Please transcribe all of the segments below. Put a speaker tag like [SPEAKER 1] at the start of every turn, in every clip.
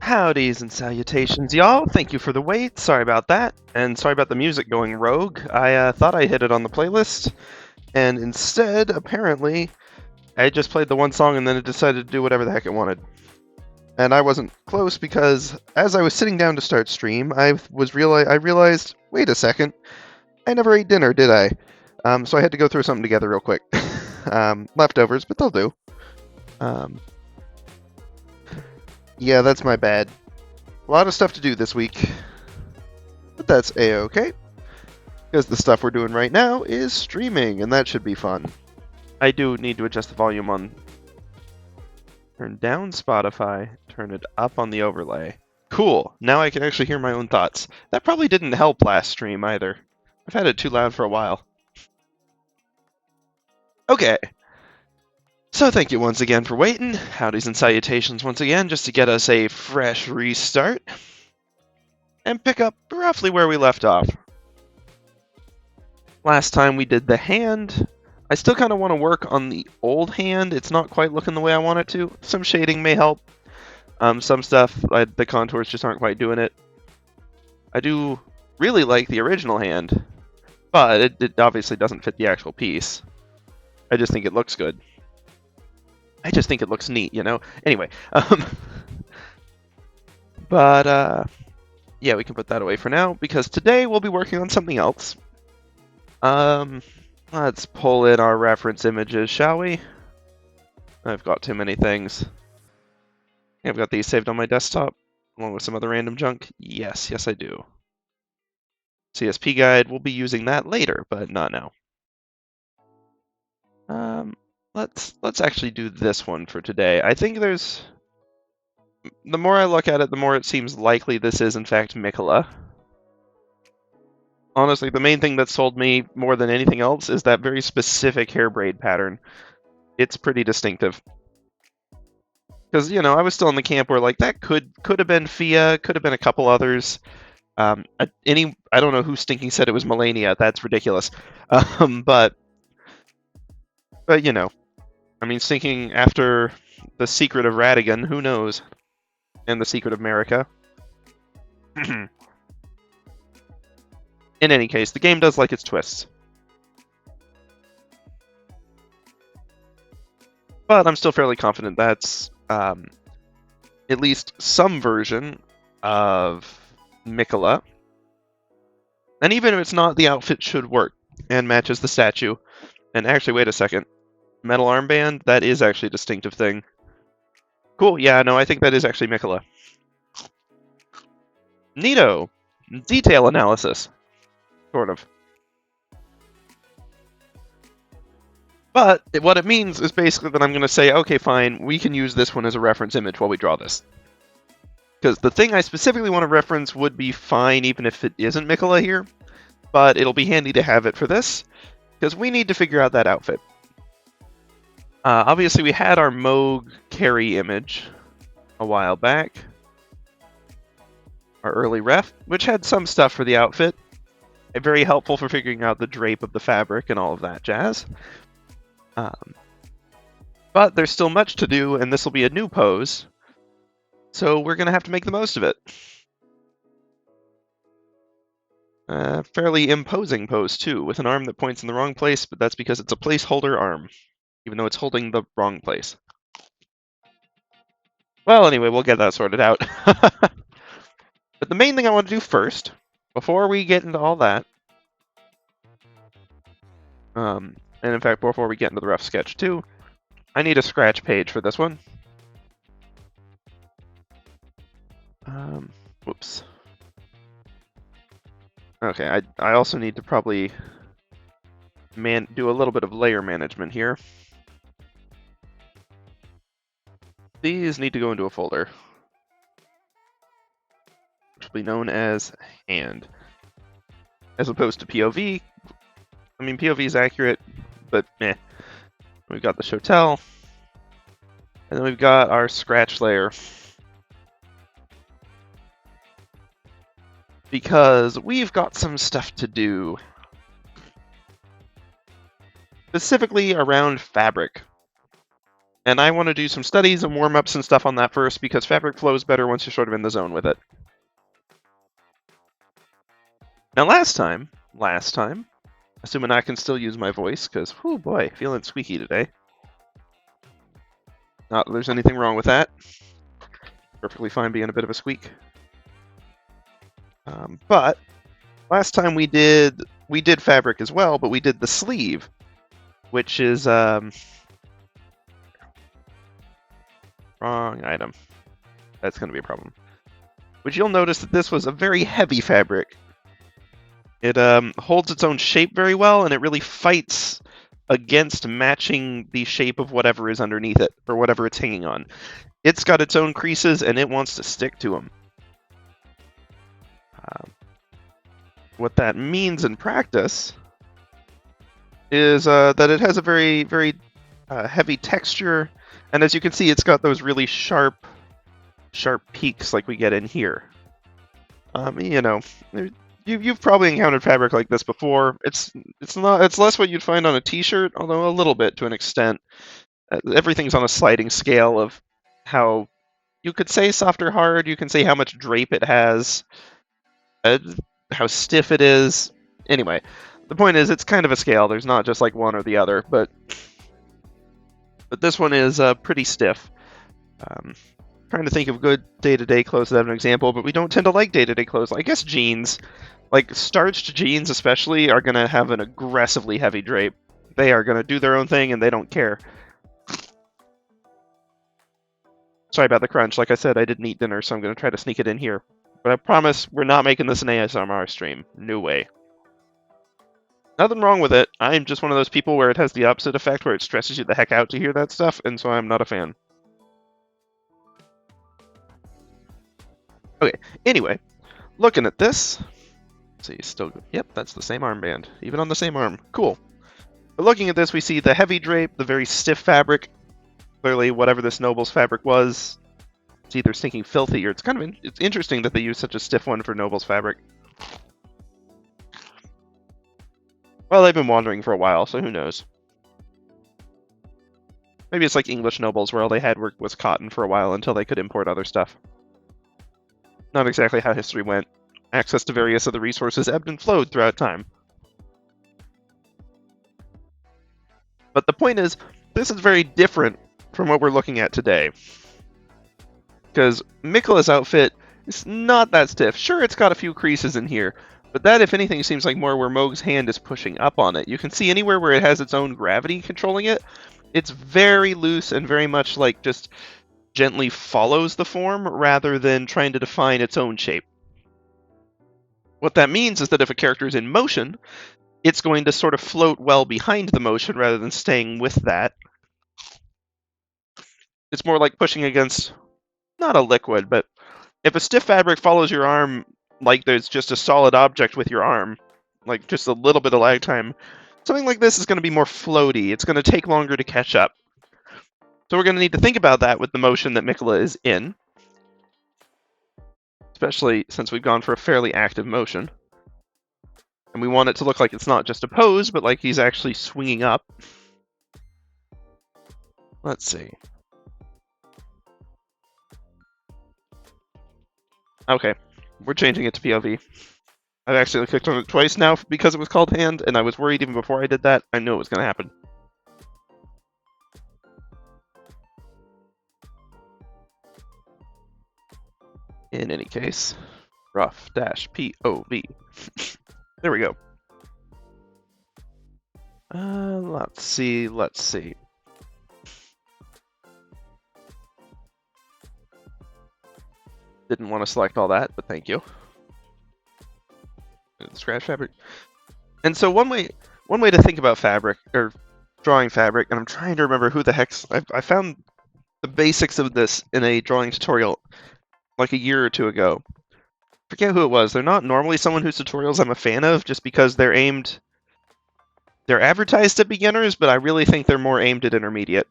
[SPEAKER 1] Howdys and salutations, y'all. Thank you for the wait. Sorry about that. And sorry about the music going rogue. I thought I hit it on the playlist, and instead, apparently, I just played the one song and then it decided to do whatever the heck it wanted. And I wasn't close because as I was sitting down to start stream, I realized, wait a second, I never ate dinner, did I? So I had to go throw something together real quick. Leftovers, but they'll do. Yeah, that's my bad. A lot of stuff to do this week, but that's a-okay, because the stuff we're doing right now is streaming, and that should be fun. I do need to adjust the volume on... Turn down Spotify, turn it up on the overlay. Cool, now I can actually hear my own thoughts. That probably didn't help last stream either. I've had it too loud for a while. Okay. So thank you once again for waiting. Howdys and salutations once again, just to get us a fresh restart. And pick up roughly where we left off. Last time we did the hand. I still kind of want to work on the old hand. It's not quite looking the way I want it to. Some shading may help. Some stuff, the contours just aren't quite doing it. I do really like the original hand, but it obviously doesn't fit the actual piece. I just think it looks good. I just think it looks neat, you know? Anyway, yeah, we can put that away for now, because today we'll be working on something else. Let's pull in our reference images, shall we? I've got too many things. I've got these saved on my desktop, along with some other random junk. Yes, I do. CSP guide, we'll be using that later, but not now. Let's actually do this one for today. I think there's... The more I look at it, the more it seems likely this is, in fact, Miquella. Honestly, the main thing that sold me more than anything else is that very specific hair braid pattern. It's pretty distinctive. Because, you know, I was still in the camp where, like, that could have been Fia, could have been a couple others. I don't know who stinking said it was Malenia. That's ridiculous. But, you know, I mean, stinking after the Secret of Radigan, who knows? And the Secret of America. In any case, the game does like its twists. But I'm still fairly confident that's at least some version of Miquella. And even if it's not, the outfit should work and matches the statue. And actually, wait a second. Metal armband? That is actually a distinctive thing. Cool, yeah, no, I think that is actually Miquella. Neato! Detail analysis. Sort of. But what it means is basically that I'm going to say, okay, fine, we can use this one as a reference image while we draw this. Because the thing I specifically want to reference would be fine even if it isn't Miquella here, but it'll be handy to have it for this, because we need to figure out that outfit. Obviously, we had our Moog carry image a while back. Our early ref, which had some stuff for the outfit. Very helpful for figuring out the drape of the fabric and all of that jazz. But there's still much to do, and this will be a new pose. So we're going to have to make the most of it. Fairly imposing pose, too, with an arm that points in the wrong place, but that's because it's a placeholder arm, even though it's holding the wrong place. Well, anyway, we'll get that sorted out. But the main thing I want to do first, before we get into all that, and in fact, before we get into the rough sketch too, I need a scratch page for this one. Whoops. Okay, I also need to probably do a little bit of layer management here. These need to go into a folder, which will be known as hand, as opposed to POV. I mean, POV is accurate, but meh. We've got the Shotel, and then we've got our scratch layer. Because we've got some stuff to do. Specifically around fabric. And I want to do some studies and warm-ups and stuff on that first, because fabric flows better once you're sort of in the zone with it. Now last time, assuming I can still use my voice, because, whoo boy, feeling squeaky today. Not that there's anything wrong with that. Perfectly fine being a bit of a squeak. But last time we did fabric as well, but we did the sleeve, which is wrong item. That's going to be a problem. But you'll notice that this was a very heavy fabric. It holds its own shape very well, and it really fights against matching the shape of whatever is underneath it, or whatever it's hanging on. It's got its own creases, and it wants to stick to them. What that means in practice is that it has a very, very heavy texture, and as you can see, it's got those really sharp peaks like we get in here. You know, you've probably encountered fabric like this before. It's less what you'd find on a t-shirt, although a little bit to an extent. Everything's on a sliding scale of how you could say soft or hard. You can say how much drape it has, how stiff it is. Anyway, the point is it's kind of a scale. There's not just like one or the other, but this one is pretty stiff. Trying to think of good day-to-day clothes that have an example, but we don't tend to like day-to-day clothes. I guess jeans, like starched jeans especially, are going to have an aggressively heavy drape. They are going to do their own thing, and they don't care. Sorry about the crunch. Like I said, I didn't eat dinner, so I'm going to try to sneak it in here. But I promise we're not making this an ASMR stream. No way. Nothing wrong with it. I'm just one of those people where it has the opposite effect, where it stresses you the heck out to hear that stuff, and so I'm not a fan. Okay, anyway, looking at this, see, still good. Yep, that's the same armband, even on the same arm. Cool. But looking at this, we see the heavy drape, the very stiff fabric. Clearly, whatever this noble's fabric was, it's either stinking filthy or it's kind of it's interesting that they use such a stiff one for noble's fabric. Well, they've been wandering for a while, so who knows? Maybe it's like English nobles, where all they had was cotton for a while until they could import other stuff. Not exactly how history went. Access to various other resources ebbed and flowed throughout time. But the point is, this is very different from what we're looking at today. Because Miquella's outfit is not that stiff. Sure, it's got a few creases in here, but that, if anything, seems like more where Mohg's hand is pushing up on it. You can see anywhere where it has its own gravity controlling it, it's very loose and very much like just gently follows the form rather than trying to define its own shape. What that means is that if a character is in motion, it's going to sort of float well behind the motion rather than staying with that. It's more like pushing against, not a liquid, but if a stiff fabric follows your arm like there's just a solid object with your arm, like just a little bit of lag time, something like this is going to be more floaty. It's going to take longer to catch up. So we're going to need to think about that with the motion that Miquella is in, especially since we've gone for a fairly active motion. And we want it to look like it's not just a pose, but like he's actually swinging up. Let's see. Okay, we're changing it to POV. I've actually clicked on it twice now because it was called hand, and I was worried even before I did that. I knew it was going to happen. In any case, rough dash POV. There we go. Let's see. Didn't want to select all that, but thank you. Scratch fabric. And so one way to think about fabric, or drawing fabric, and I'm trying to remember who the heck's... I found the basics of this in a drawing tutorial like a year or two ago. Forget who it was. They're not normally someone whose tutorials I'm a fan of, just because they're advertised at beginners, but I really think they're more aimed at intermediate,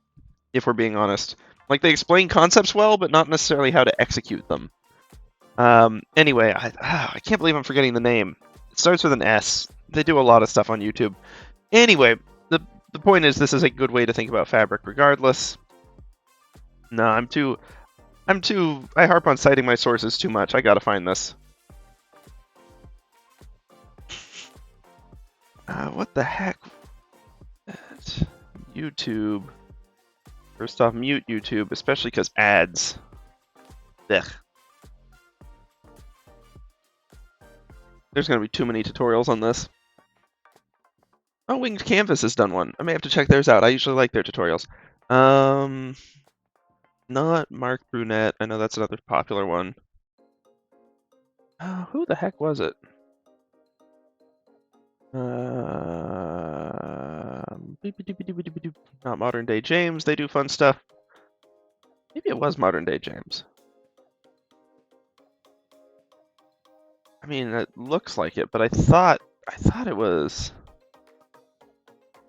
[SPEAKER 1] if we're being honest. Like, they explain concepts well, but not necessarily how to execute them. Anyway, I can't believe I'm forgetting the name. It starts with an S. They do a lot of stuff on YouTube. Anyway, the point is this is a good way to think about fabric regardless. No, I harp on citing my sources too much. I gotta find this. What the heck? YouTube. First off, mute YouTube, especially because ads. Ugh. There's gonna be too many tutorials on this. Oh, Winged Canvas has done one. I may have to check theirs out. I usually like their tutorials. Not Mark Brunette. I know that's another popular one. Who the heck was it? Not Modern Day James. They do fun stuff. Maybe it was Modern Day James. I mean, it looks like it, but I thought it was.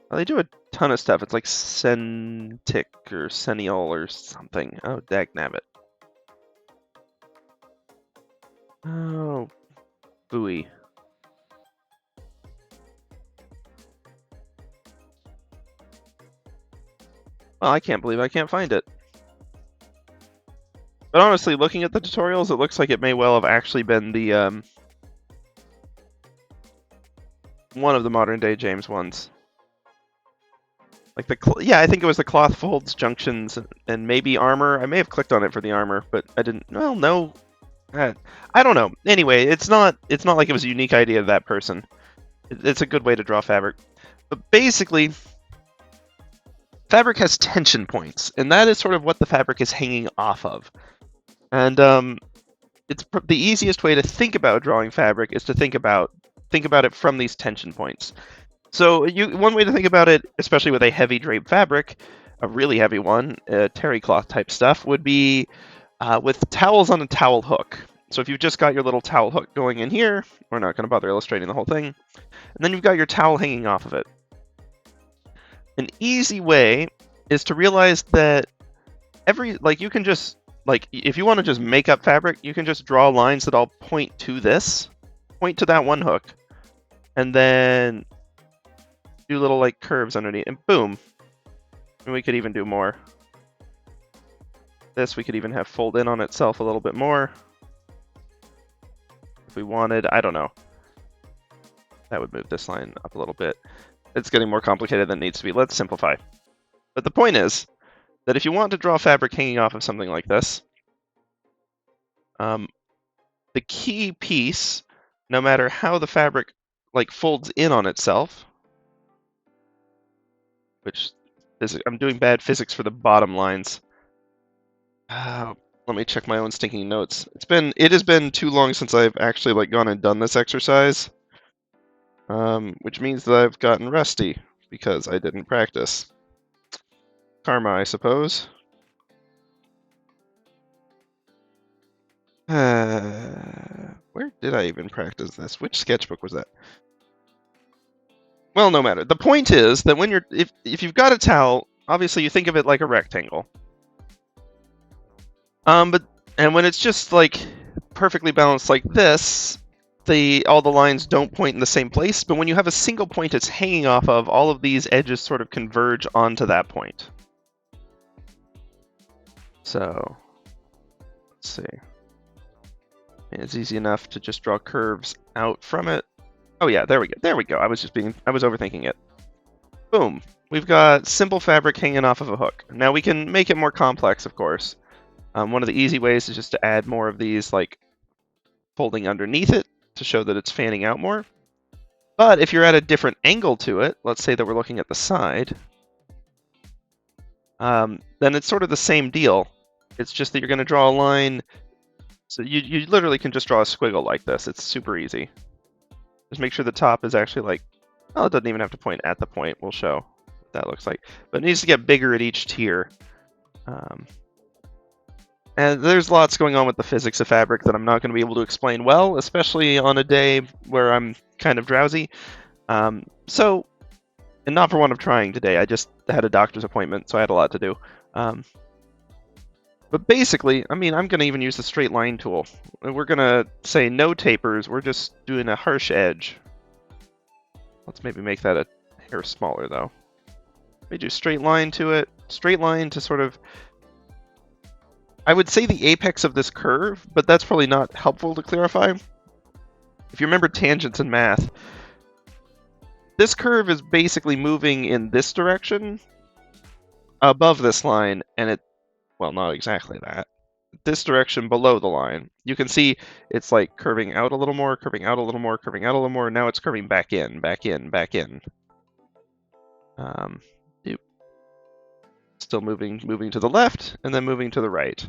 [SPEAKER 1] Well, they do a ton of stuff. It's like Centik or Senial or something. Oh, dagnabbit. Oh, booey. Well, I can't believe I can't find it. But honestly, looking at the tutorials, it looks like it may well have actually been the one of the Modern Day James ones. Like yeah, I think it was the cloth folds, junctions, and maybe armor. I may have clicked on it for the armor, but I didn't. Well, no, I don't know. Anyway, it's not like it was a unique idea of that person. It's a good way to draw fabric. But basically, fabric has tension points, and that is sort of what the fabric is hanging off of. And it's the easiest way to think about drawing fabric is to think about it from these tension points. So one way to think about it, especially with a heavy drape fabric, a really heavy one, terry cloth type stuff, would be with towels on a towel hook. So if you've just got your little towel hook going in here, we're not going to bother illustrating the whole thing, and then you've got your towel hanging off of it. An easy way is to realize that you can just, if you want to just make up fabric, you can just draw lines that all point to that one hook, and then do little curves underneath, and boom. And we could even do more. This we could even have fold in on itself a little bit more. If we wanted, I don't know. That would move this line up a little bit. It's getting more complicated than it needs to be. Let's simplify. But the point is that if you want to draw fabric hanging off of something like this, the key piece, no matter how the fabric folds in on itself, which I'm doing bad physics for the bottom lines. Let me check my own stinking notes. It has been too long since I've actually gone and done this exercise, which means that I've gotten rusty because I didn't practice. Karma, I suppose. Where did I even practice this? Which sketchbook was that? Well, no matter. The point is that when if you've got a towel, obviously you think of it like a rectangle. And when it's just perfectly balanced like this, all the lines don't point in the same place. But when you have a single point it's hanging off of, all of these edges sort of converge onto that point. So let's see. It's easy enough to just draw curves out from it. Oh yeah, there we go. There we go. I was overthinking it. Boom. We've got simple fabric hanging off of a hook. Now we can make it more complex, of course. One of the easy ways is just to add more of these folding underneath it to show that it's fanning out more. But if you're at a different angle to it, let's say that we're looking at the side, then it's sort of the same deal. It's just that you're going to draw a line. So you literally can just draw a squiggle like this. It's super easy. Just make sure the top is actually well, it doesn't even have to point at the point. We'll show what that looks like. But it needs to get bigger at each tier. And there's lots going on with the physics of fabric that I'm not going to be able to explain well, especially on a day where I'm kind of drowsy. And not for want of trying today. I just had a doctor's appointment, so I had a lot to do. But basically, I mean, I'm going to even use the straight line tool. We're going to say no tapers. We're just doing a harsh edge. Let's maybe make that a hair smaller, though. We do straight line to it. Straight line to sort of I would say the apex of this curve, but that's probably not helpful to clarify. If you remember tangents in math, this curve is basically moving in this direction above this line, and it, well, not exactly that. This direction below the line. You can see it's like curving out a little more, curving out a little more, curving out a little more. Now it's curving back in, back in, back in. Still moving to the left, and then moving to the right.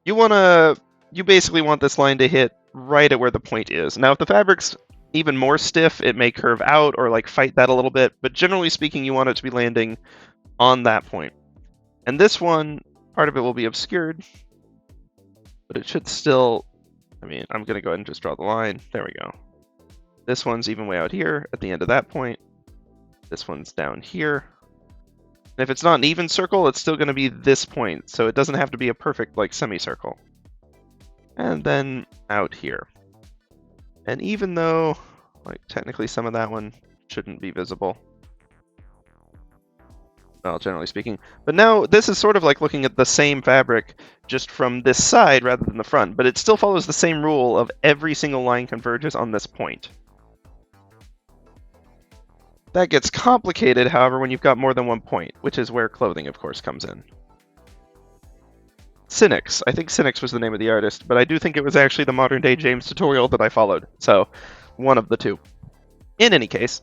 [SPEAKER 1] You basically want this line to hit right at where the point is. Now, if the fabric's even more stiff, it may curve out or like fight that a little bit, but generally speaking, you want it to be landing on that point. And this one, part of it will be obscured, but it should still, I mean, I'm going to go ahead and just draw the line. There we go. This one's even way out here at the end of that point. This one's down here. And if it's not an even circle, it's still going to be this point, so it doesn't have to be a perfect like semicircle. And then out here. And even though, like, technically some of that one shouldn't be visible, well, generally speaking. But now this is sort of like looking at the same fabric just from this side rather than the front, but it still follows the same rule of every single line converges on this point. That gets complicated, however, when you've got more than one point, which is where clothing, of course, comes in. Cynics. I think Cynics was the name of the artist, but I do think it was actually the modern-day James tutorial that I followed. So, one of the two. In any case,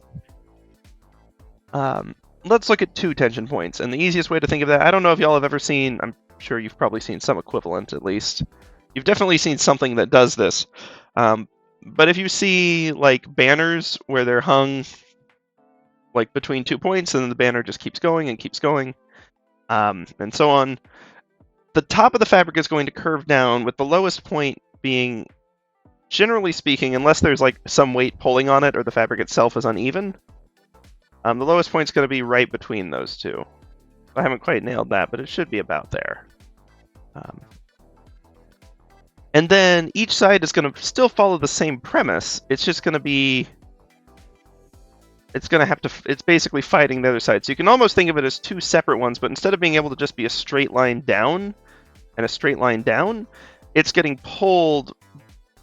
[SPEAKER 1] let's look at 2 tension points. And the easiest way to think of that, I don't know if y'all have ever seen, I'm sure you've probably seen some equivalent at least. You've definitely seen something that does this. But if you see, like, banners where they're hung like between 2 points, and then the banner just keeps going and keeps going, and so on. The top of the fabric is going to curve down, with the lowest point being, generally speaking, unless there's like some weight pulling on it or the fabric itself is uneven, the lowest point is going to be right between those two. I haven't quite nailed that, but it should be about there. And then each side is going to still follow the same premise. It's just going to be, it's basically fighting the other side. So you can almost think of it as 2 separate ones, but instead of being able to just be a straight line down and a straight line down, it's getting pulled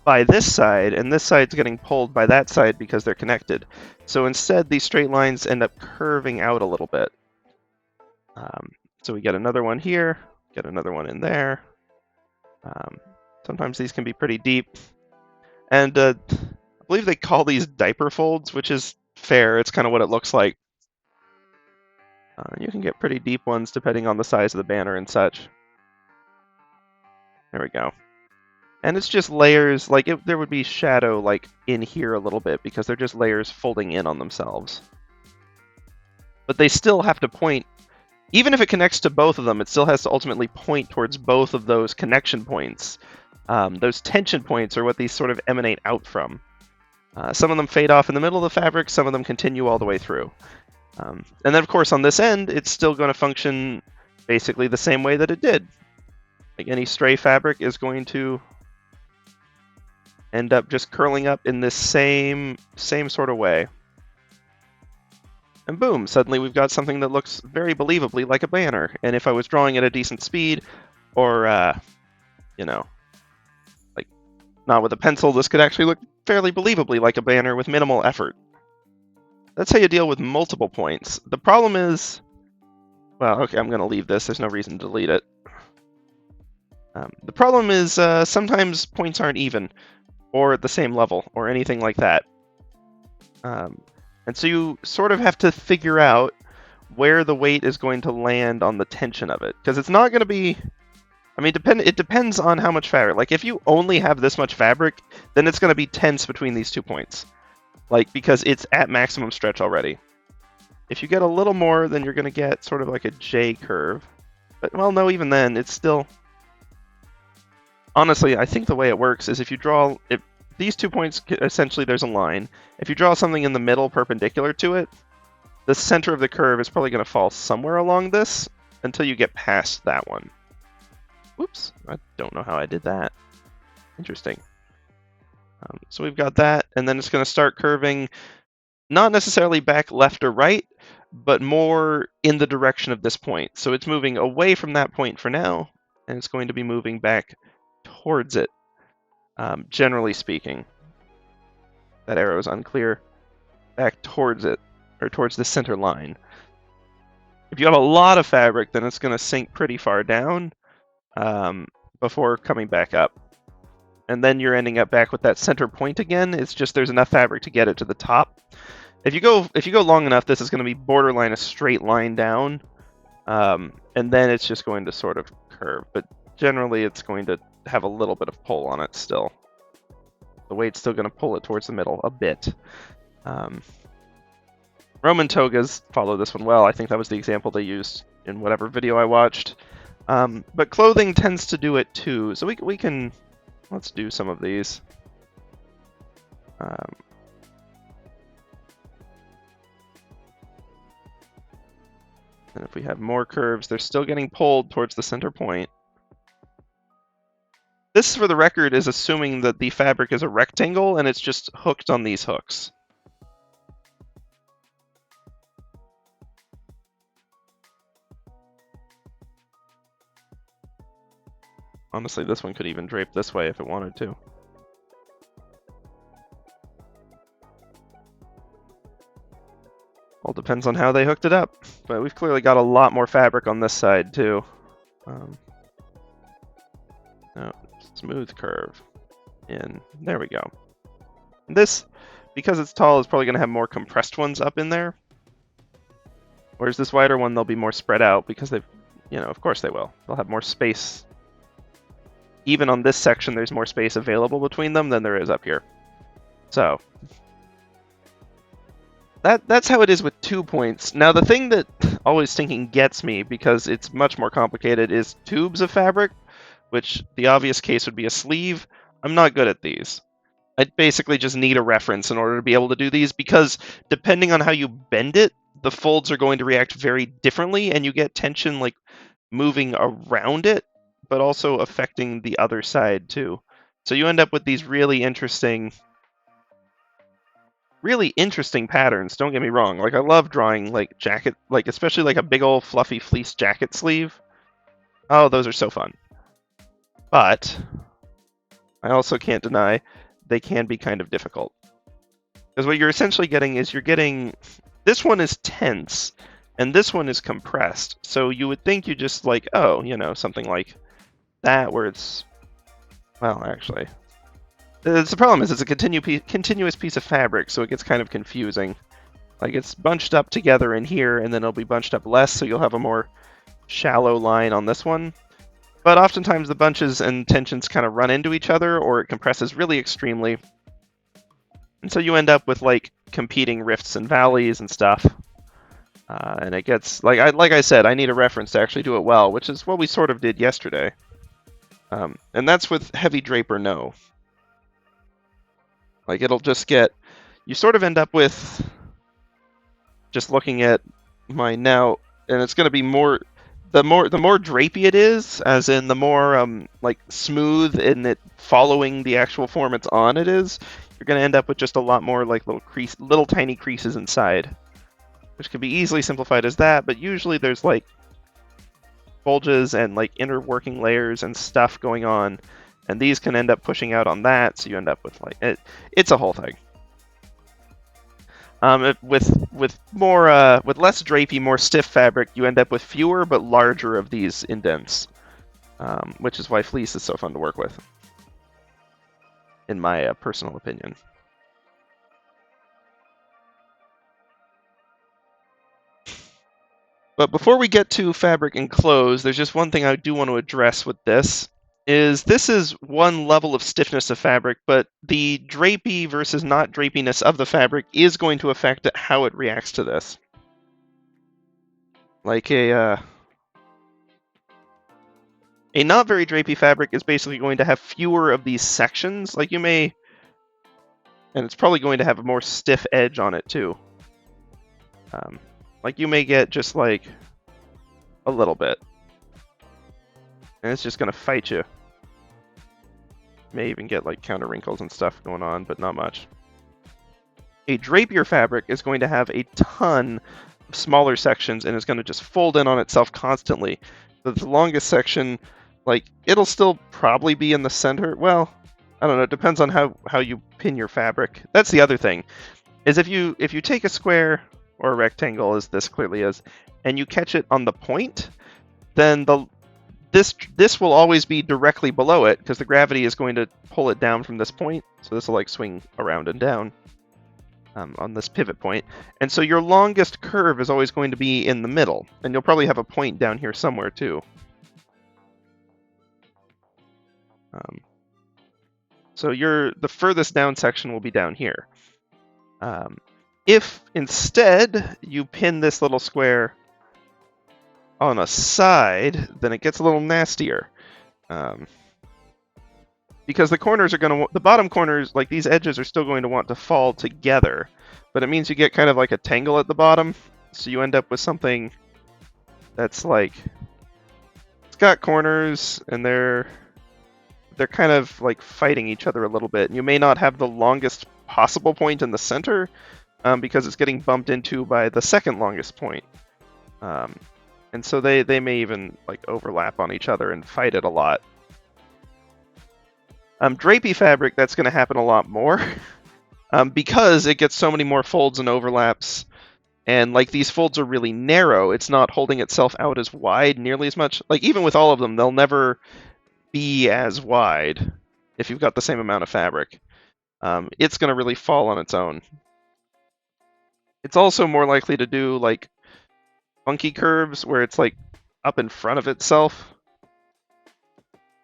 [SPEAKER 1] by this side, and this side's getting pulled by that side because they're connected. So instead, these straight lines end up curving out a little bit. So we get another one here, get another one in there. Sometimes these can be pretty deep. And I believe they call these diaper folds, which is fair. It's kind of what it looks like. You can get pretty deep ones depending on the size of the banner and such. There we go. And it's just layers, like there would be shadow like in here a little bit because they're just layers folding in on themselves. But they still have to point, even if it connects to both of them, it still has to ultimately point towards both of those connection points. Those tension points are what these sort of emanate out from. Some of them fade off in the middle of the fabric, some of them continue all the way through. And then, of course, on this end, it's still going to function basically the same way that it did. Like any stray fabric is going to end up just curling up in this same sort of way. And boom, suddenly we've got something that looks very believably like a banner. And if I was drawing at a decent speed, or, you know, like not with a pencil, this could actually look fairly believably like a banner with minimal effort. That's how you deal with multiple points. The problem is, well, okay, I'm going to leave this. There's no reason to delete it. The problem is sometimes points aren't even, or at the same level, or anything like that. And so you sort of have to figure out where the weight is going to land on the tension of it. Because it's not going to be, I mean, it depends on how much fabric. Like, if you only have this much fabric, then it's going to be tense between these 2 points. Like, because it's at maximum stretch already. If you get a little more, then you're going to get sort of like a J curve. But, well, no, even then, it's still... Honestly, I think the way it works is if you draw... these 2 points, essentially there's a line. If you draw something in the middle perpendicular to it, the center of the curve is probably going to fall somewhere along this until you get past that one. Whoops, I don't know how I did that. Interesting. So we've got that, and then it's going to start curving, not necessarily back left or right, but more in the direction of this point. So it's moving away from that point for now, and it's going to be moving back towards it, generally speaking. That arrow is unclear. Back towards it, or towards the center line. If you have a lot of fabric, then it's going to sink pretty far down before coming back up. And then you're ending up back with that center point again. It's just there's enough fabric to get it to the top. If you go long enough, this is going to be borderline a straight line down, and then it's just going to sort of curve. But generally, it's going to have a little bit of pull on it still. The weight's still going to pull it towards the middle a bit. Roman togas follow this one well. I think that was the example they used in whatever video I watched. But clothing tends to do it too. So we can, let's do some of these. And if we have more curves, they're still getting pulled towards the center point. This, for the record, is assuming that the fabric is a rectangle and it's just hooked on these hooks. Honestly, this one could even drape this way if it wanted to. All depends on how they hooked it up. But we've clearly got a lot more fabric on this side, too. No, smooth curve. In. There we go. This, because it's tall, is probably going to have more compressed ones up in there. Whereas this wider one, they'll be more spread out because they've, of course they will. They'll have more space. Even on this section, there's more space available between them than there is up here. So, that's how it is with 2 points. Now, the thing that always thinking gets me, because it's much more complicated, is tubes of fabric, which the obvious case would be a sleeve. I'm not good at these. I basically just need a reference in order to be able to do these, because depending on how you bend it, the folds are going to react very differently, and you get tension like moving around it, but also affecting the other side too. So you end up with these really interesting patterns. Don't get me wrong. Like, I love drawing like jacket, like especially like a big old fluffy fleece jacket sleeve. Oh, those are so fun. But I also can't deny they can be kind of difficult. Because what you're essentially getting is this one is tense and this one is compressed. So you would think you just like, something like that where it's, well, actually, the problem is it's a continuous piece of fabric, so it gets kind of confusing. Like, it's bunched up together in here, and then it'll be bunched up less, so you'll have a more shallow line on this one. But oftentimes the bunches and tensions kind of run into each other, or it compresses really extremely. And so you end up with, like, competing rifts and valleys and stuff. And it gets, like I said, I need a reference to actually do it well, which is what we sort of did yesterday. And that's with heavy drape or no. Like, it'll just get, you sort of end up with, just looking at mine now, and it's going to be more, the more drapey it is, as in the more like smooth in it following the actual form it's on it is, you're going to end up with just a lot more like little tiny creases inside, which can be easily simplified as that, but usually there's like bulges and like inner working layers and stuff going on. And these can end up pushing out on that, so you end up with like it's a whole thing. With less drapey, more stiff fabric, you end up with fewer but larger of these indents, which is why fleece is so fun to work with, in my personal opinion. But before we get to fabric and clothes, there's just one thing I do want to address with this. This is one level of stiffness of fabric, but the drapey versus not drapiness of the fabric is going to affect how it reacts to this. Like a not very drapey fabric is basically going to have fewer of these sections. Like you may, and it's probably going to have a more stiff edge on it too. Like you may get just like a little bit, and it's just going to fight you. May even get like counter wrinkles and stuff going on, but not much. A drapier fabric is going to have a ton of smaller sections and is going to just fold in on itself constantly. The longest section, like, it'll still probably be in the center. Well, I don't know. It depends on how you pin your fabric. That's the other thing, is if you take a square or a rectangle, as this clearly is, and you catch it on the point, then this will always be directly below it because the gravity is going to pull it down from this point. So this will like swing around and down on this pivot point. And so your longest curve is always going to be in the middle, and you'll probably have a point down here somewhere too. So the furthest down section will be down here. If instead you pin this little square on a side, then it gets a little nastier. Because the corners are going to, the bottom corners, like these edges are still going to want to fall together. But it means you get kind of like a tangle at the bottom. So you end up with something that's like, it's got corners and they're kind of like fighting each other a little bit. And you may not have the longest possible point in the center because it's getting bumped into by the second longest point. And so they may even like overlap on each other and fight it a lot. Drapey fabric, that's going to happen a lot more because it gets so many more folds and overlaps. And like these folds are really narrow, it's not holding itself out as wide nearly as much. Like even with all of them, they'll never be as wide if you've got the same amount of fabric. It's going to really fall on its own. It's also more likely to do like funky curves where it's like up in front of itself.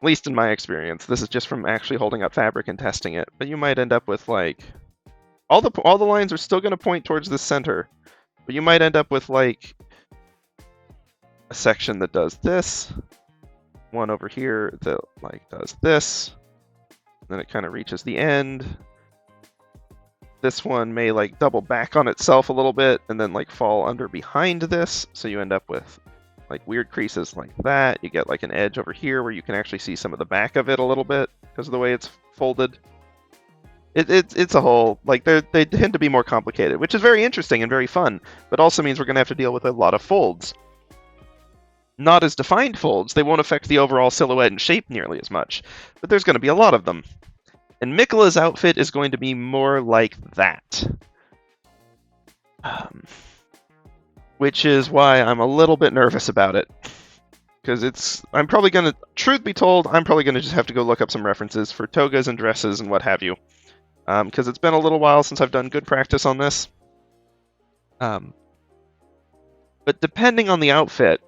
[SPEAKER 1] At least in my experience. This is just from actually holding up fabric and testing it. But you might end up with like all the lines are still going to point towards the center, but you might end up with like a section that does this, one over here that like does this, then it kind of reaches the end. This one may like double back on itself a little bit and then like fall under behind this, so you end up with like weird creases like that. You get like an edge over here where you can actually see some of the back of it a little bit because of the way it's folded. It's a whole, like they tend to be more complicated, which is very interesting and very fun, but also means we're going to have to deal with a lot of folds. Not as defined folds, they won't affect the overall silhouette and shape nearly as much, but there's going to be a lot of them. And Miquella's outfit is going to be more like that. Which is why I'm a little bit nervous about it. Because I'm probably going to, truth be told, I'm probably going to just have to go look up some references for togas and dresses and what have you. Because it's been a little while since I've done good practice on this. But depending on the outfit,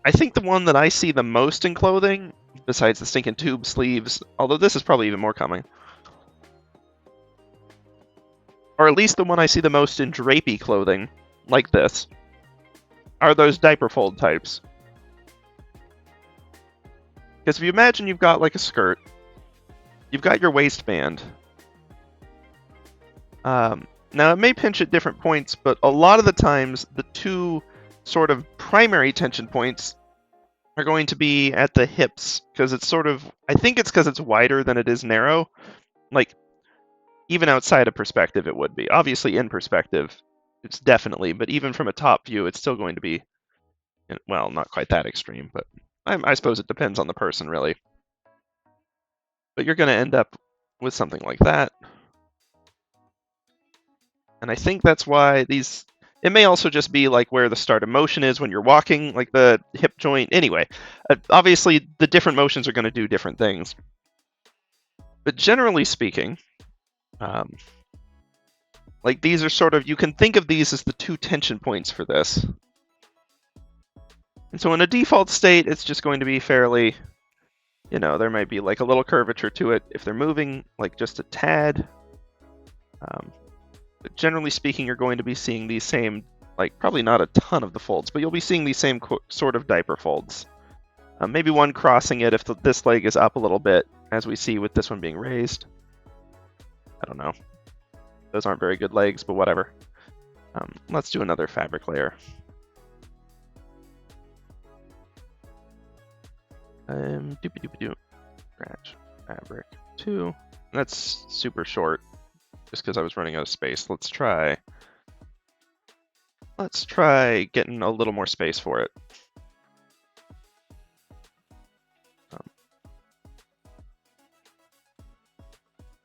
[SPEAKER 1] I think the one that I see the most in clothing, besides the stinking tube sleeves, although this is probably even more common, or at least the one I see the most in drapey clothing, like this, are those diaper fold types. Because if you imagine you've got like a skirt, you've got your waistband. Now it may pinch at different points, but a lot of the times the two sort of primary tension points are going to be at the hips, because it's sort of, I think it's because it's wider than it is narrow. Like, even outside of perspective it would be. Obviously in perspective, it's definitely, but even from a top view, it's still going to be, well, not quite that extreme, but I suppose it depends on the person, really. But you're going to end up with something like that. And I think that's why these, it may also just be like where the start of motion is when you're walking, like the hip joint. Anyway, obviously the different motions are going to do different things. But generally speaking, like these are sort of, you can think of these as the two tension points for this. And so in a default state, it's just going to be fairly, there might be like a little curvature to it if they're moving, like just a tad. But generally speaking, you're going to be seeing these same, like probably not a ton of the folds, but you'll be seeing these same sort of diaper folds. Maybe one crossing it if this leg is up a little bit, as we see with this one being raised. I don't know. Those aren't very good legs, but whatever. Let's do another fabric layer. Scratch fabric 2. That's super short, just because I was running out of space. Let's try getting a little more space for it.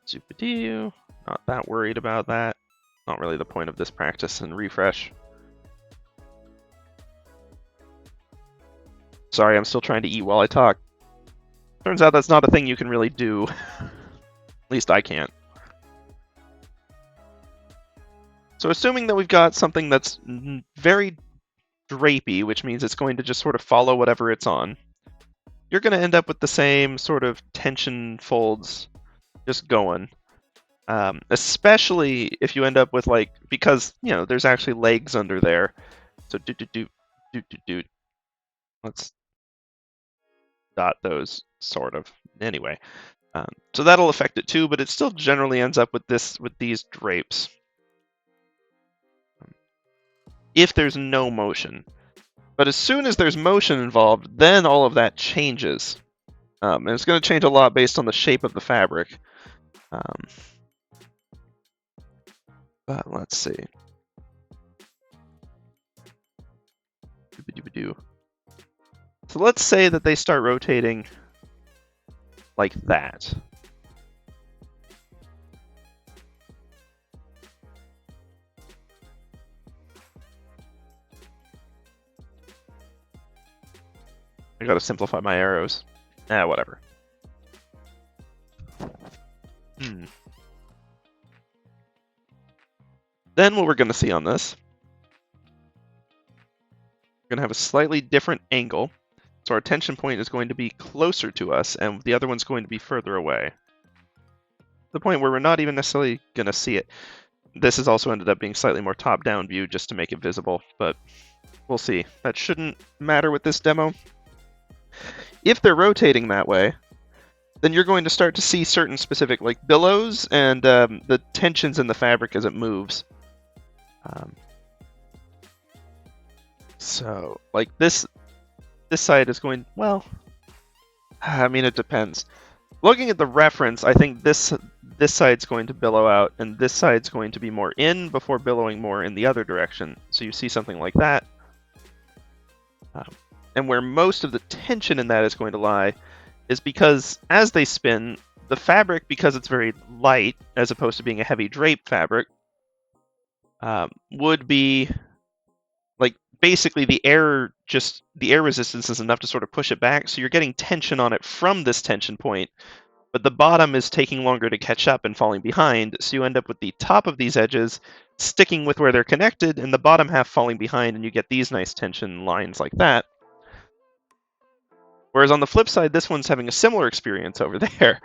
[SPEAKER 1] Super-doo. Not that worried about that. Not really the point of this practice and refresh. Sorry, I'm still trying to eat while I talk. Turns out that's not a thing you can really do. At least I can't. So assuming that we've got something that's very drapey, which means it's going to just sort of follow whatever it's on, you're going to end up with the same sort of tension folds just going. Especially if you end up with, like, because, you know, there's actually legs under there. So do. Let's dot those, sort of. Anyway, so that'll affect it too, but it still generally ends up with these drapes. If there's no motion. But as soon as there's motion involved, then all of that changes. And it's going to change a lot based on the shape of the fabric. But let's see. So let's say that they start rotating like that. I gotta simplify my arrows. Whatever. Then what we're gonna see on this, we're gonna have a slightly different angle. So our tension point is going to be closer to us, and the other one's going to be further away. The point where we're not even necessarily gonna see it. This has also ended up being slightly more top-down view just to make it visible, but we'll see. That shouldn't matter with this demo. If they're rotating that way, then you're going to start to see certain specific, like, billows and the tensions in the fabric as it moves. So, like, this side is going, well, I mean, it depends. Looking at the reference, I think this side's going to billow out, and this side's going to be more in before billowing more in the other direction. So you see something like that. And where most of the tension in that is going to lie is because as they spin, the fabric, because it's very light, as opposed to being a heavy drape fabric, would be, like, basically the air resistance is enough to sort of push it back, so you're getting tension on it from this tension point, but the bottom is taking longer to catch up and falling behind, so you end up with the top of these edges sticking with where they're connected, and the bottom half falling behind, and you get these nice tension lines like that. Whereas on the flip side, this one's having a similar experience over there.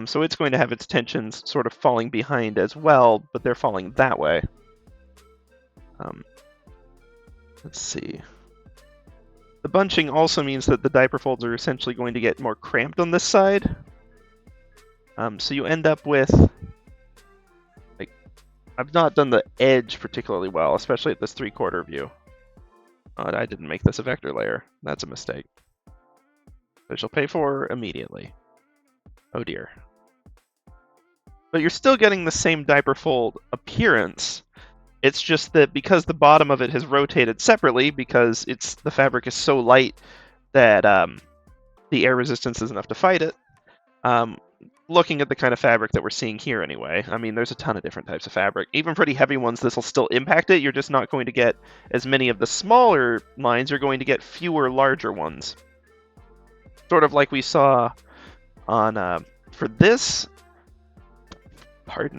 [SPEAKER 1] So it's going to have its tensions sort of falling behind as well, but they're falling that way. Let's see. The bunching also means that the diaper folds are essentially going to get more cramped on this side. So you end up with, like, I've not done the edge particularly well, especially at this 3/4 view. I didn't make this a vector layer. That's a mistake. I shall pay for immediately. Oh dear. But you're still getting the same diaper fold appearance. It's just that because the bottom of it has rotated separately, because the fabric is so light that the air resistance is enough to fight it. Looking at the kind of fabric that we're seeing here anyway, I mean, there's a ton of different types of fabric. Even pretty heavy ones, this will still impact it. You're just not going to get as many of the smaller lines. You're going to get fewer larger ones. Sort of like we saw on for this,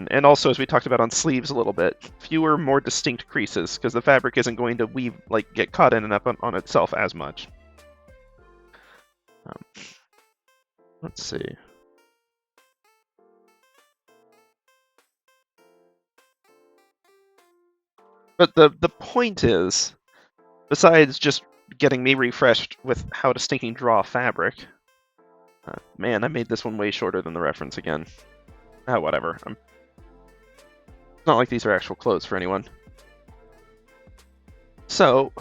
[SPEAKER 1] and also as we talked about on sleeves a little bit, fewer, more distinct creases, because the fabric isn't going to get caught in and up on itself as much. Let's see. But the point is, besides just getting me refreshed with how to stinking draw fabric, man, I made this one way shorter than the reference again. Whatever. It's not like these are actual clothes for anyone. So,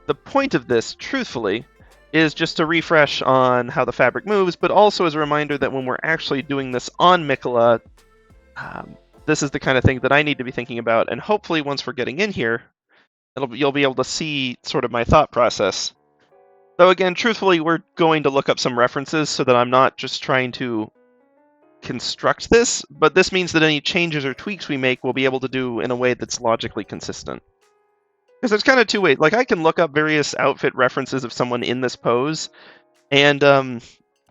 [SPEAKER 1] the point of this, truthfully, is just to refresh on how the fabric moves, but also as a reminder that when we're actually doing this on Miquella, this is the kind of thing that I need to be thinking about, and hopefully once we're getting in here, you'll be able to see sort of my thought process. Though again, truthfully, we're going to look up some references so that I'm not just trying to construct this, but this means that any changes or tweaks we make we'll be able to do in a way that's logically consistent. Because there's kind of two ways. Like, I can look up various outfit references of someone in this pose, and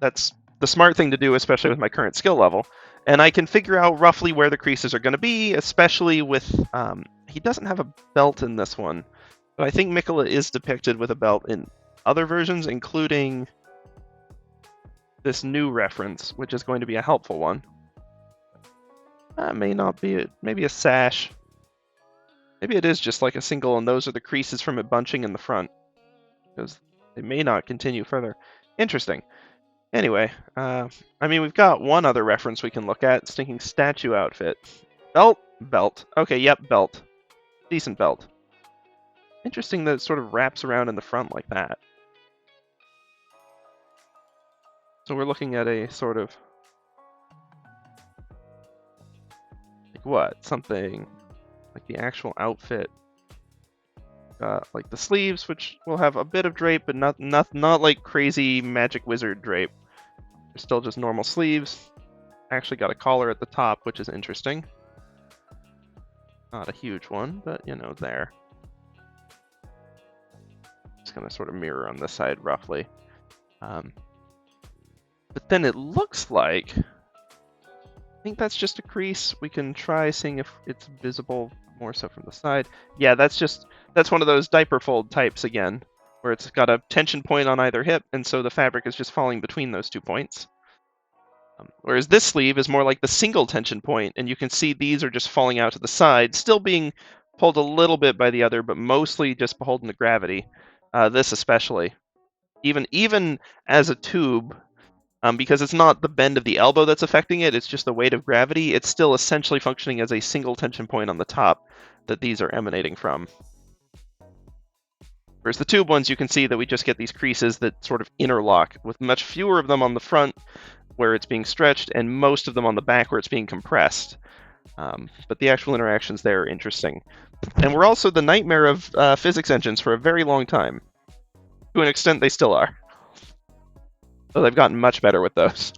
[SPEAKER 1] that's the smart thing to do, especially with my current skill level. And I can figure out roughly where the creases are going to be, especially with... he doesn't have a belt in this one, but I think Miquella is depicted with a belt in other versions, including this new reference, which is going to be a helpful one. That may not be it. Maybe a sash. Maybe it is just like a single, and those are the creases from it bunching in the front, because they may not continue further. Interesting. Anyway, I mean, we've got one other reference we can look at. Stinking statue outfit. Belt? Belt. Okay, yep, belt. Decent belt. Interesting that it sort of wraps around in the front like that. So we're looking at a sort of... like what? Something like the actual outfit. Like the sleeves, which will have a bit of drape, but not like crazy magic wizard drape. They're still just normal sleeves. Actually got a collar at the top, which is interesting. Not a huge one, but you know, there. Just gonna sort of mirror on this side roughly. But then it looks like, I think that's just a crease. We can try seeing if it's visible more so from the side. Yeah, that's one of those diaper fold types again, where it's got a tension point on either hip, and so the fabric is just falling between those 2 points. Whereas this sleeve is more like the single tension point, and you can see these are just falling out to the side, still being pulled a little bit by the other, but mostly just beholden to gravity. This especially. Even as a tube, because it's not the bend of the elbow that's affecting it, it's just the weight of gravity, it's still essentially functioning as a single tension point on the top that these are emanating from. Whereas the tube ones, you can see that we just get these creases that sort of interlock, with much fewer of them on the front where it's being stretched, and most of them on the back where it's being compressed. But the actual interactions there are interesting. And we're also the nightmare of physics engines for a very long time. To an extent, they still are. So they've gotten much better with those.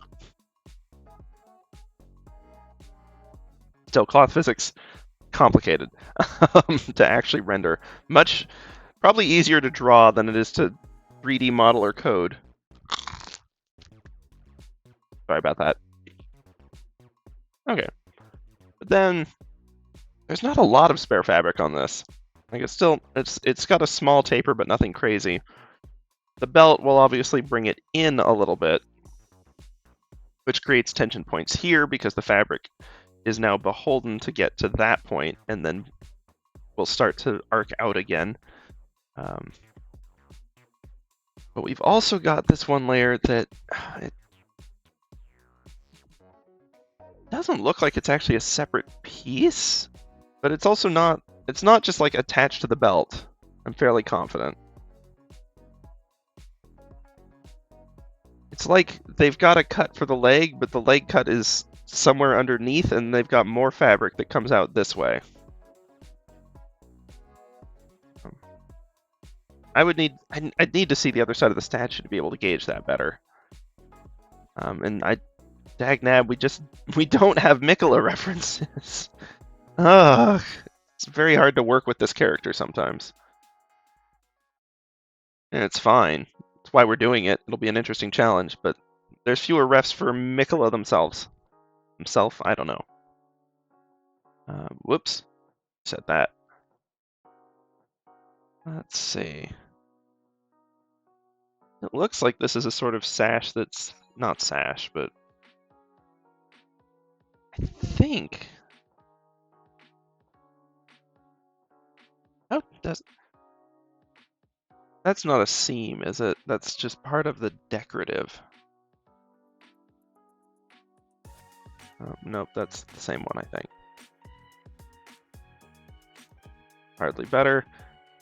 [SPEAKER 1] Still, cloth physics, complicated to actually render. Probably easier to draw than it is to 3D model or code. Sorry about that. Okay. But then, there's not a lot of spare fabric on this. Like, it's got a small taper, but nothing crazy. The belt will obviously bring it in a little bit, which creates tension points here because the fabric is now beholden to get to that point, and then will start to arc out again. But we've also got this one layer that it doesn't look like it's actually a separate piece, but it's also not. It's not just like attached to the belt. I'm fairly confident. It's like they've got a cut for the leg, but the leg cut is somewhere underneath, and they've got more fabric that comes out this way. I'd need to see the other side of the statue to be able to gauge that better. Dagnab, we don't have Miquella references. Ugh, it's very hard to work with this character sometimes. And it's fine. That's why we're doing it. It'll be an interesting challenge, but there's fewer refs for Miquella themselves. I don't know. Whoops. Said that. Let's see. It looks like this is a sort of sash that's not sash, but I think. Oh, that's not a seam, is it? That's just part of the decorative. Nope, that's the same one, I think. Hardly better.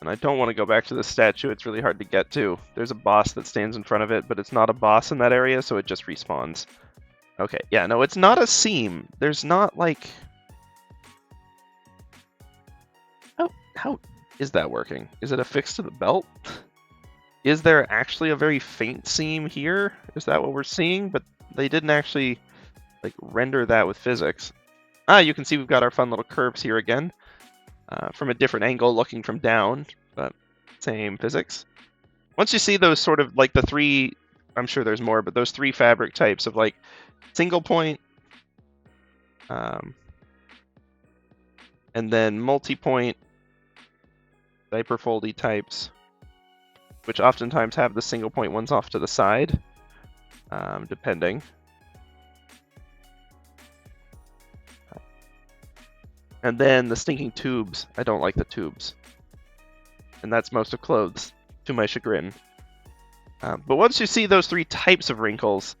[SPEAKER 1] And I don't want to go back to the statue, it's really hard to get to. There's a boss that stands in front of it, but it's not a boss in that area, so it just respawns. Okay, yeah, no, it's not a seam. There's not, like... How is that working? Is it affixed to the belt? Is there actually a very faint seam here? Is that what we're seeing? But they didn't actually like render that with physics. You can see we've got our fun little curves here again, from a different angle, looking from down, but same physics. Once you see those sort of like the three, I'm sure there's more, but those three fabric types of like single point, and then multi-point, diaper-foldy types, which oftentimes have the single point ones off to the side, depending. And then the stinking tubes. I don't like the tubes. And that's most of clothes, to my chagrin. But once you see those three types of wrinkles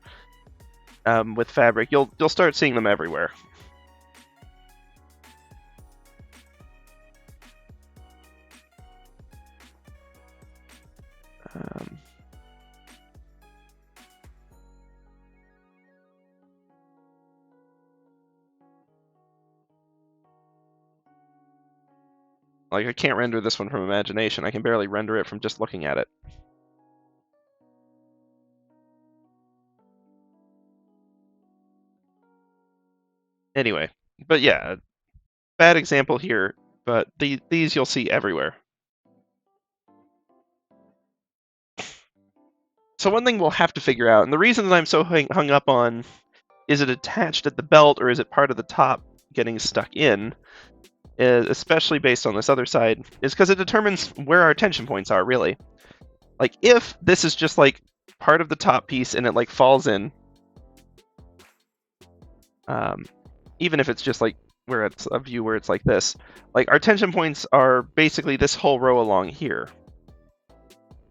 [SPEAKER 1] with fabric, you'll start seeing them everywhere. Like, I can't render this one from imagination. I can barely render it from just looking at it. Anyway, but yeah, bad example here, but these you'll see everywhere. So one thing we'll have to figure out, and the reason that I'm so hung up on, is it attached at the belt or is it part of the top getting stuck in, especially based on this other side, is because it determines where our tension points are, really. Like, if this is just like part of the top piece and it like falls in, even if it's just like where it's a view where it's like this, like our tension points are basically this whole row along here.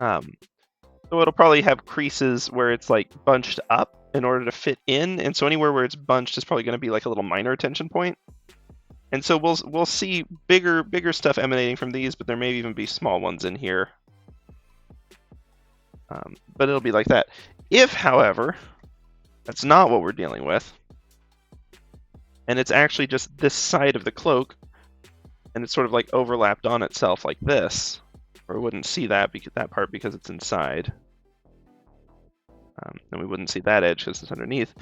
[SPEAKER 1] So it'll probably have creases where it's like bunched up in order to fit in, and so anywhere where it's bunched is probably going to be like a little minor tension point. And so we'll see bigger stuff emanating from these, but there may even be small ones in here. But it'll be like that. If, however, that's not what we're dealing with, and it's actually just this side of the cloak, and it's sort of like overlapped on itself like this, or we wouldn't see that part because it's inside, and we wouldn't see that edge because it's underneath,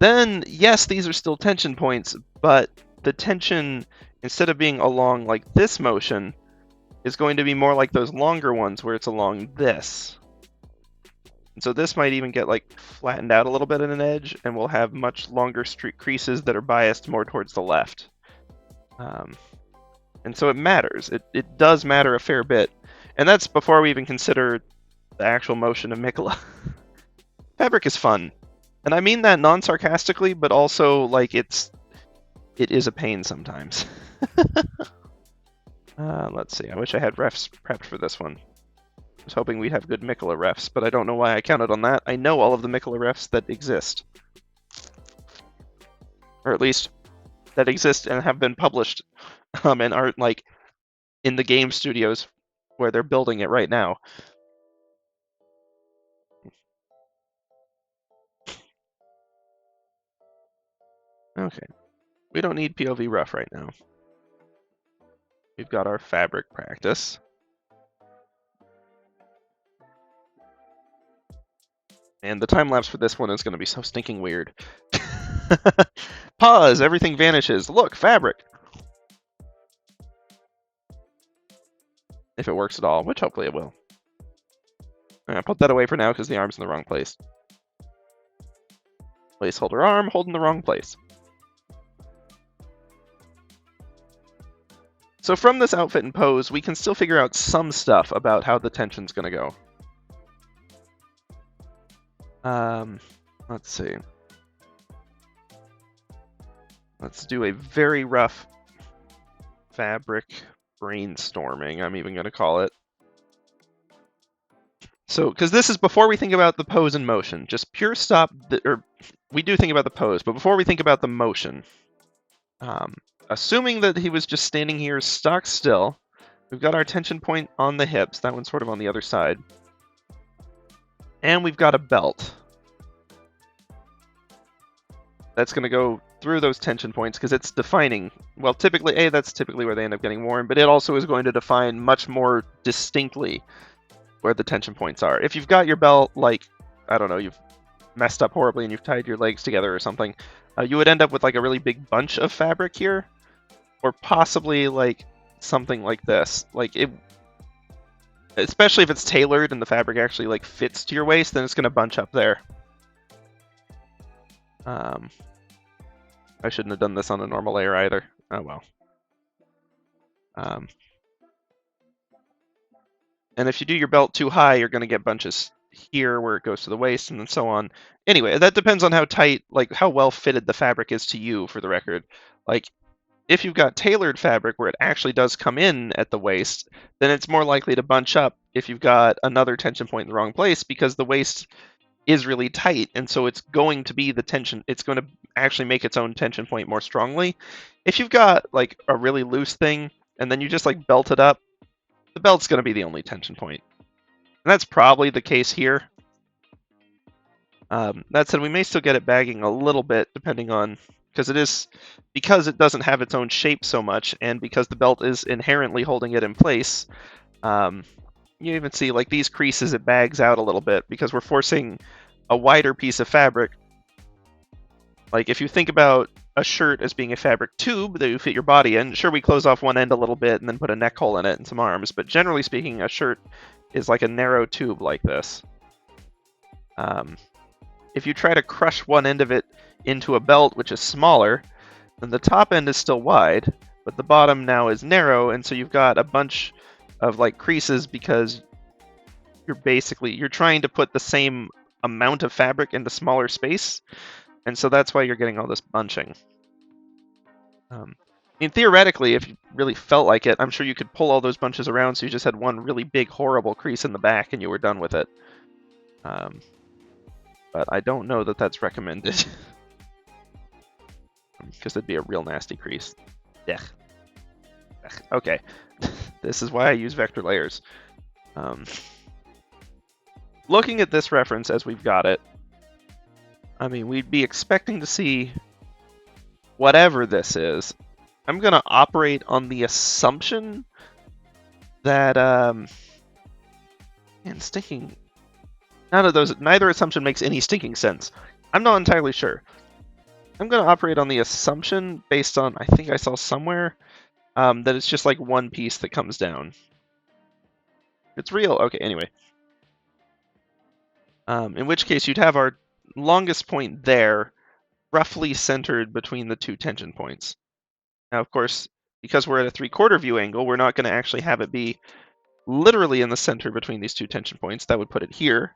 [SPEAKER 1] then yes, these are still tension points, but the tension, instead of being along like this motion, is going to be more like those longer ones where it's along this. And so this might even get like flattened out a little bit in an edge, and we'll have much longer creases that are biased more towards the left. And so it matters. It does matter a fair bit. And that's before we even consider the actual motion of Miquella. Fabric is fun. And I mean that non-sarcastically, but also like it is a pain sometimes. Let's see. I wish I had refs prepped for this one. I was hoping we'd have good Miquella refs, but I don't know why I counted on that. I know all of the Miquella refs that exist. Or at least that exist and have been published, and aren't like in the game studios where they're building it right now. Okay. We don't need POV rough right now. We've got our fabric practice. And the time lapse for this one is going to be so stinking weird. Pause, everything vanishes. Look, fabric. If it works at all, which hopefully it will. I'll put that away for now because the arm's in the wrong place. Placeholder arm, holding the wrong place. So from this outfit and pose, we can still figure out some stuff about how the tension's going to go. Let's see. Let's do a very rough fabric brainstorming, I'm even going to call it. So, because this is before we think about the pose and motion, just pure stop, or we do think about the pose, but before we think about the motion, assuming that he was just standing here stock still, we've got our tension point on the hips, that one's sort of on the other side, and we've got a belt. That's going to go through those tension points because it's defining, well, typically, that's typically where they end up getting worn, but it also is going to define much more distinctly where the tension points are. If you've got your belt, like, I don't know, you've messed up horribly and you've tied your legs together or something, you would end up with like a really big bunch of fabric here, or possibly like something like this. Like it, especially if it's tailored and the fabric actually like fits to your waist, then it's going to bunch up there. I shouldn't have done this on a normal layer either. Oh well. And if you do your belt too high, you're going to get bunches here where it goes to the waist and then so on. Anyway, that depends on how tight, like how well fitted the fabric is to you, for the record. Like, if you've got tailored fabric where it actually does come in at the waist, then it's more likely to bunch up if you've got another tension point in the wrong place, because the waist is really tight, and so it's going to be the tension. It's going to actually make its own tension point more strongly. If you've got like a really loose thing and then you just like belt it up, the belt's going to be the only tension point. And that's probably the case here. That said, we may still get it bagging a little bit, depending on, because it doesn't have its own shape so much, and because the belt is inherently holding it in place. You even see like these creases, it bags out a little bit because we're forcing a wider piece of fabric. Like if you think about a shirt as being a fabric tube that you fit your body in, sure, we close off one end a little bit and then put a neck hole in it and some arms, but generally speaking, a shirt is like a narrow tube like this. If you try to crush one end of it into a belt, which is smaller, then the top end is still wide, but the bottom now is narrow, and so you've got a bunch of like creases because you're trying to put the same amount of fabric into smaller space, and so that's why you're getting all this bunching. I mean, theoretically, if you really felt like it, I'm sure you could pull all those bunches around so you just had one really big, horrible crease in the back and you were done with it. But I don't know that that's recommended. Because it'd be a real nasty crease. Yeah. Okay. This is why I use vector layers. Looking at this reference as we've got it, I mean, we'd be expecting to see whatever this is. I'm going to operate on the assumption that, and stinking, neither assumption makes any stinking sense. I'm not entirely sure. I'm going to operate on the assumption based on, I think I saw somewhere, that it's just like one piece that comes down. It's real. Okay, anyway. In which case you'd have our longest point there, roughly centered between the two tension points. Now, of course, because we're at a 3/4 view angle, we're not going to actually have it be literally in the center between these two tension points. That would put it here.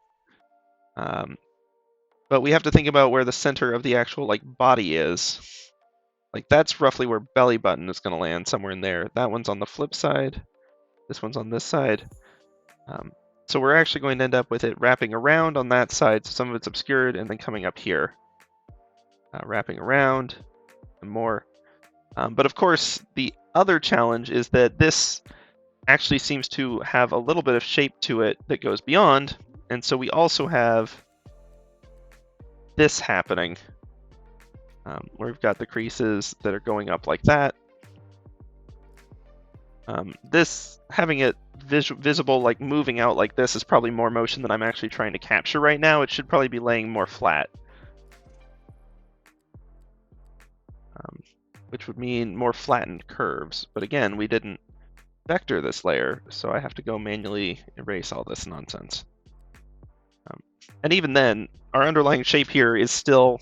[SPEAKER 1] But we have to think about where the center of the actual like body is. Like that's roughly where belly button is going to land, somewhere in there. That one's on the flip side. This one's on this side. So we're actually going to end up with it wrapping around on that side, so some of it's obscured, and then coming up here. Wrapping around and more. But of course, the other challenge is that this actually seems to have a little bit of shape to it that goes beyond, and so we also have this happening, where we've got the creases that are going up like that. This, having it visible, like moving out like this, is probably more motion than I'm actually trying to capture right now. It should probably be laying more flat. Which would mean more flattened curves. But again, we didn't vector this layer, so I have to go manually erase all this nonsense. And even then, our underlying shape here is still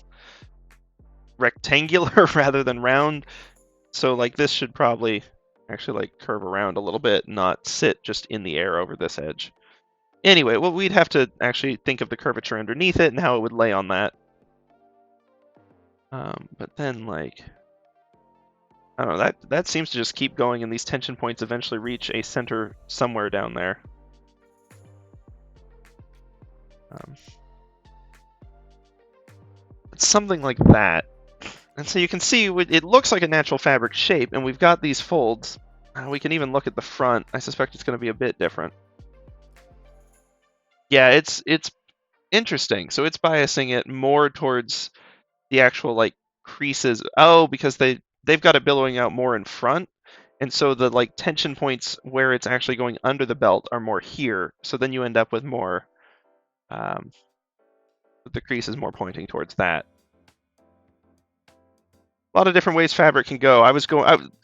[SPEAKER 1] rectangular rather than round. So like this should probably actually like curve around a little bit, not sit just in the air over this edge. Anyway, well, we'd have to actually think of the curvature underneath it and how it would lay on that. But then like, I don't know, that seems to just keep going, and these tension points eventually reach a center somewhere down there. It's something like that. And so you can see it looks like a natural fabric shape, and we've got these folds. We can even look at the front. I suspect it's going to be a bit different. Yeah, it's interesting. So it's biasing it more towards the actual like creases. Oh, because they've got it billowing out more in front, and so the like tension points where it's actually going under the belt are more here. So then you end up with more but the crease is more pointing towards that. A lot of different ways fabric can go.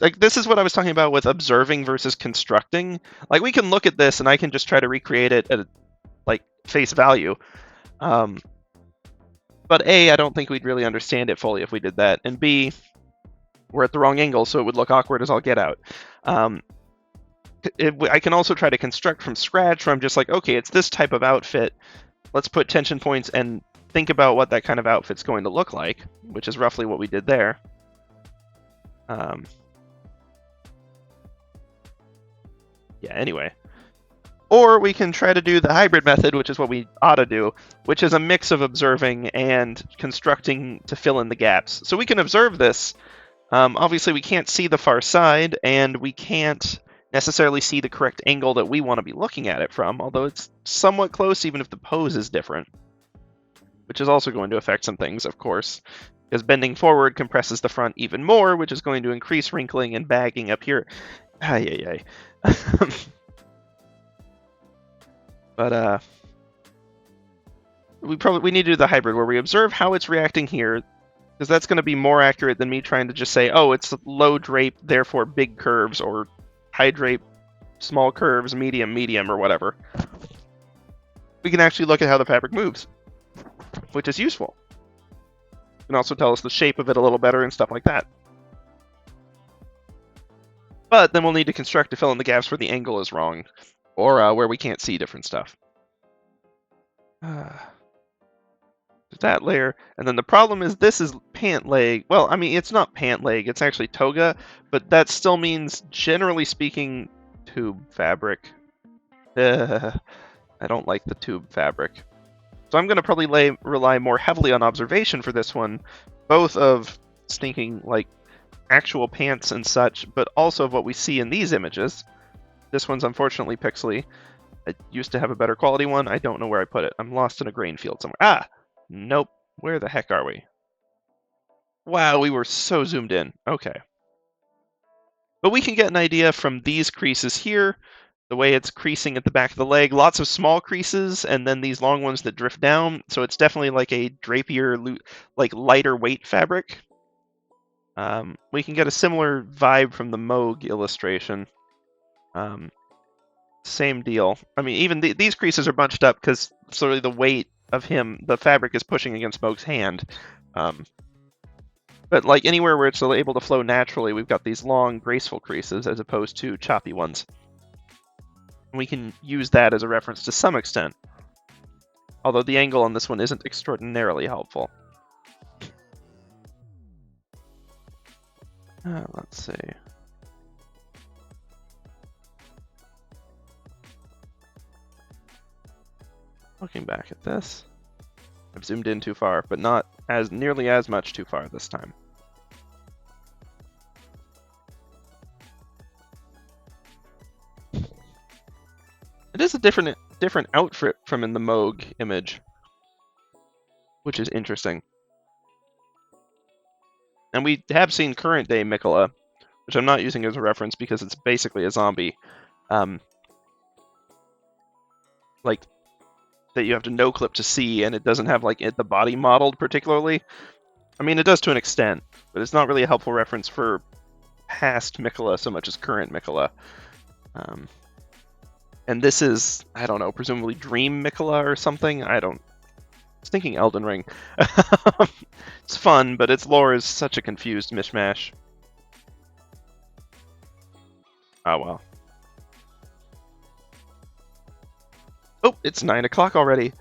[SPEAKER 1] Like this is what I was talking about with observing versus constructing. Like we can look at this and I can just try to recreate it at like face value. But A, I don't think we'd really understand it fully if we did that, and B, we're at the wrong angle, so it would look awkward as all get out. I can also try to construct from scratch, where I'm just like, okay, it's this type of outfit. Let's put tension points and think about what that kind of outfit's going to look like, which is roughly what we did there. Yeah, anyway. Or we can try to do the hybrid method, which is what we ought to do, which is a mix of observing and constructing to fill in the gaps. So we can observe this. Obviously, we can't see the far side, and we can't necessarily see the correct angle that we want to be looking at it from, although it's somewhat close even if the pose is different, which is also going to affect some things, of course, because bending forward compresses the front even more, which is going to increase wrinkling and bagging up here. Ay. But we need to do the hybrid where we observe how it's reacting here, because that's going to be more accurate than me trying to just say, oh, it's low drape, therefore big curves, or high drape, small curves, medium, or whatever. We can actually look at how the fabric moves, which is useful. It can also tell us the shape of it a little better and stuff like that. But then we'll need to construct to fill in the gaps where the angle is wrong, or where we can't see different stuff. That layer, and then the problem is this is pant leg. Well, I mean, it's not pant leg, it's actually toga, but that still means, generally speaking, tube fabric. I don't like the tube fabric. So I'm going to probably rely more heavily on observation for this one, both of stinking, like, actual pants and such, but also of what we see in these images. This one's unfortunately pixely. I used to have a better quality one. I don't know where I put it. I'm lost in a grain field somewhere. Ah! Nope. Where the heck are we? Wow, we were so zoomed in. Okay. But we can get an idea from these creases here, the way it's creasing at the back of the leg. Lots of small creases, and then these long ones that drift down. So it's definitely like a drapier, like lighter weight fabric. We can get a similar vibe from the Moog illustration. Same deal. I mean, even these creases are bunched up because sort of the weight of the fabric is pushing against Moog's hand. But like anywhere where it's able to flow naturally, we've got these long, graceful creases as opposed to choppy ones. And we can use that as a reference to some extent. Although the angle on this one isn't extraordinarily helpful. Let's see. Looking back at this, I've zoomed in too far, but not nearly as much too far this time. It is a different outfit from in the Moog image, which is interesting. And we have seen current day Miquella, which I'm not using as a reference because it's basically a zombie. Like that you have to no clip to see, and it doesn't have like the body modeled particularly. I mean, it does to an extent, but it's not really a helpful reference for past Miquella so much as current Miquella. And this is, I don't know, presumably Dream Miquella or something. I was thinking Elden Ring. It's fun, but its lore is such a confused mishmash. Oh well. Oh, it's 9 o'clock already.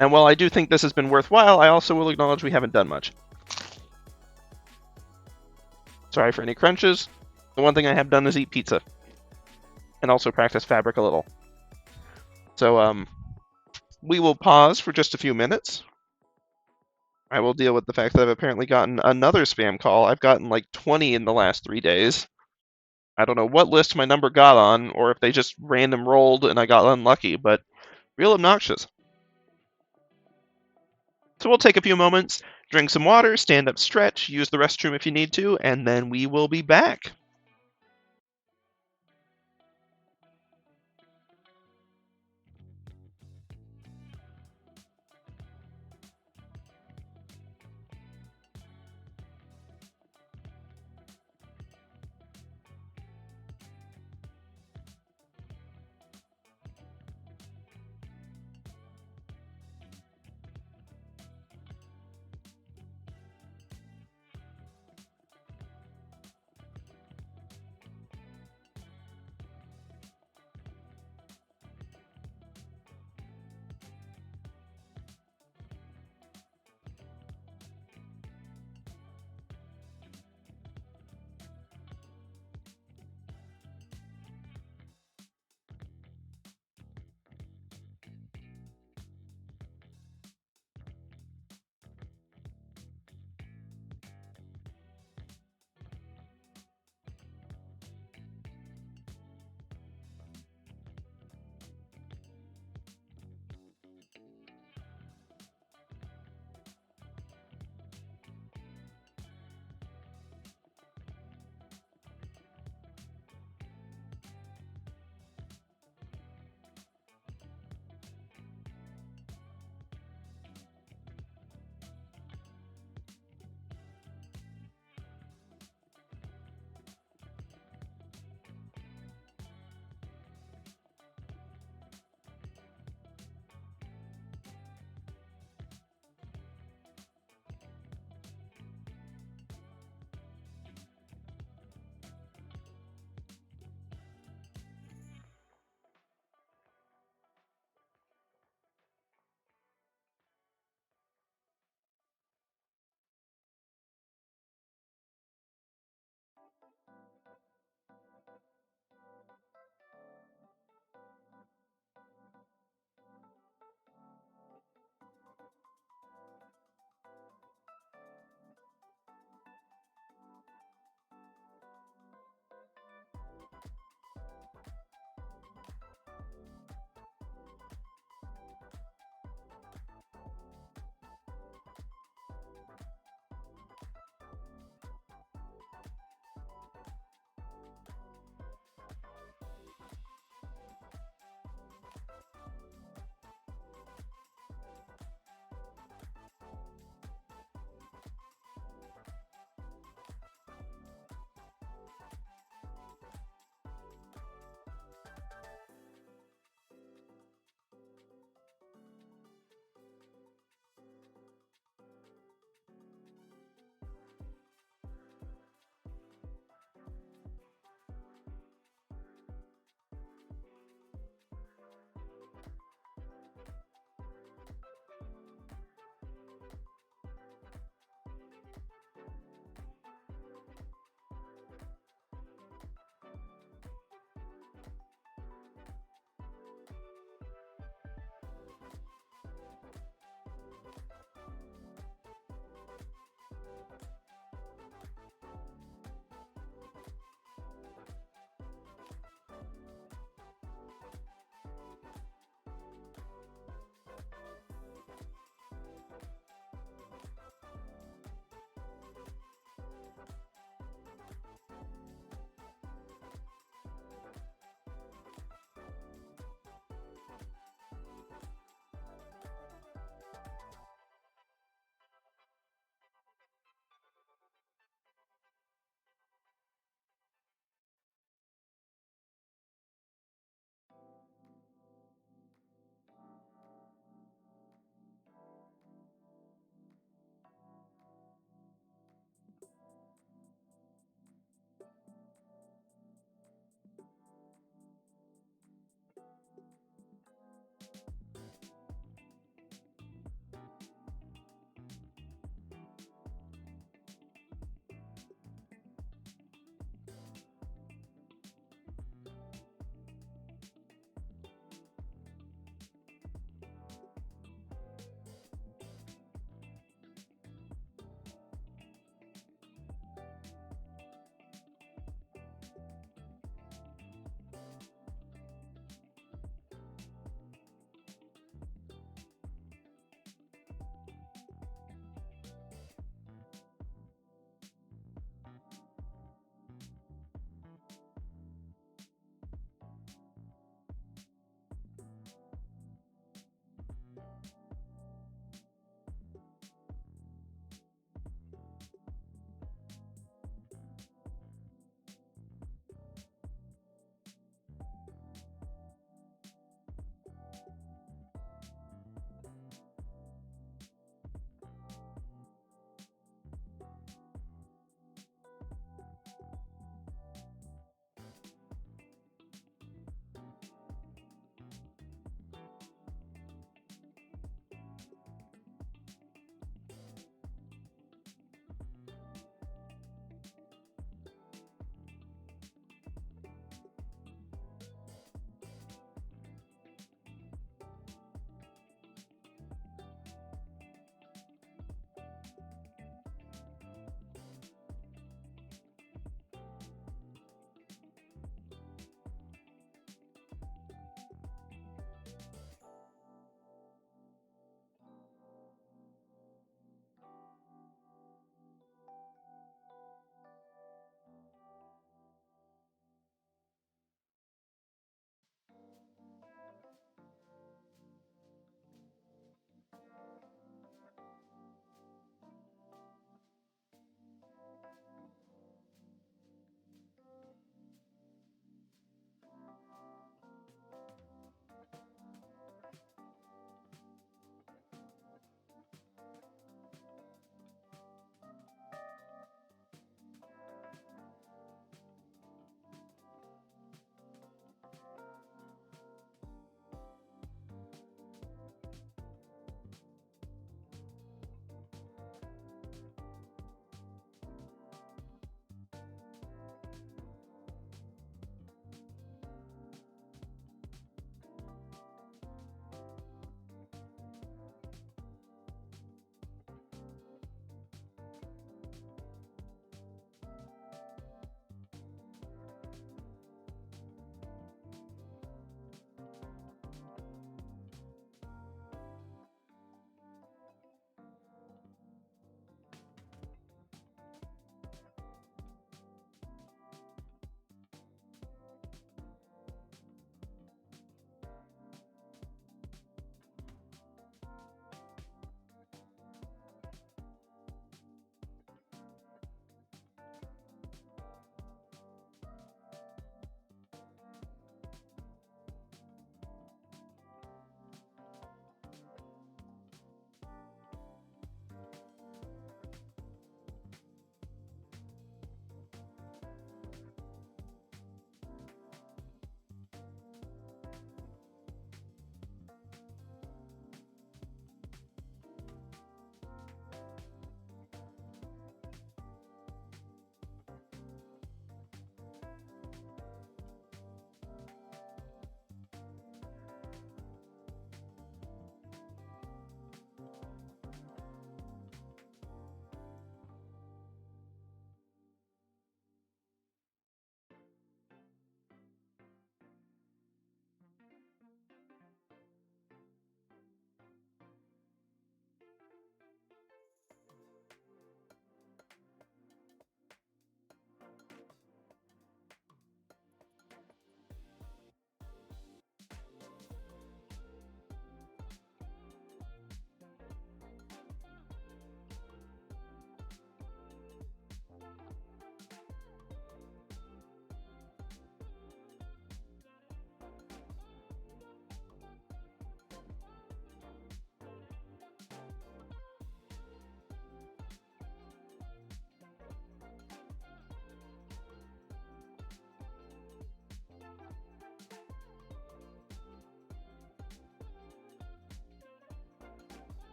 [SPEAKER 1] And while I do think this has been worthwhile, I also will acknowledge we haven't done much. Sorry for any crunches. The one thing I have done is eat pizza. And also practice fabric a little. So, we will pause for just a few minutes. I will deal with the fact that I've apparently gotten another spam call. I've gotten like 20 in the last 3 days. I don't know what list my number got on, or if they just random rolled and I got unlucky, but real obnoxious. So we'll take a few moments, drink some water, stand up, stretch, use the restroom if you need to, and then we will be back.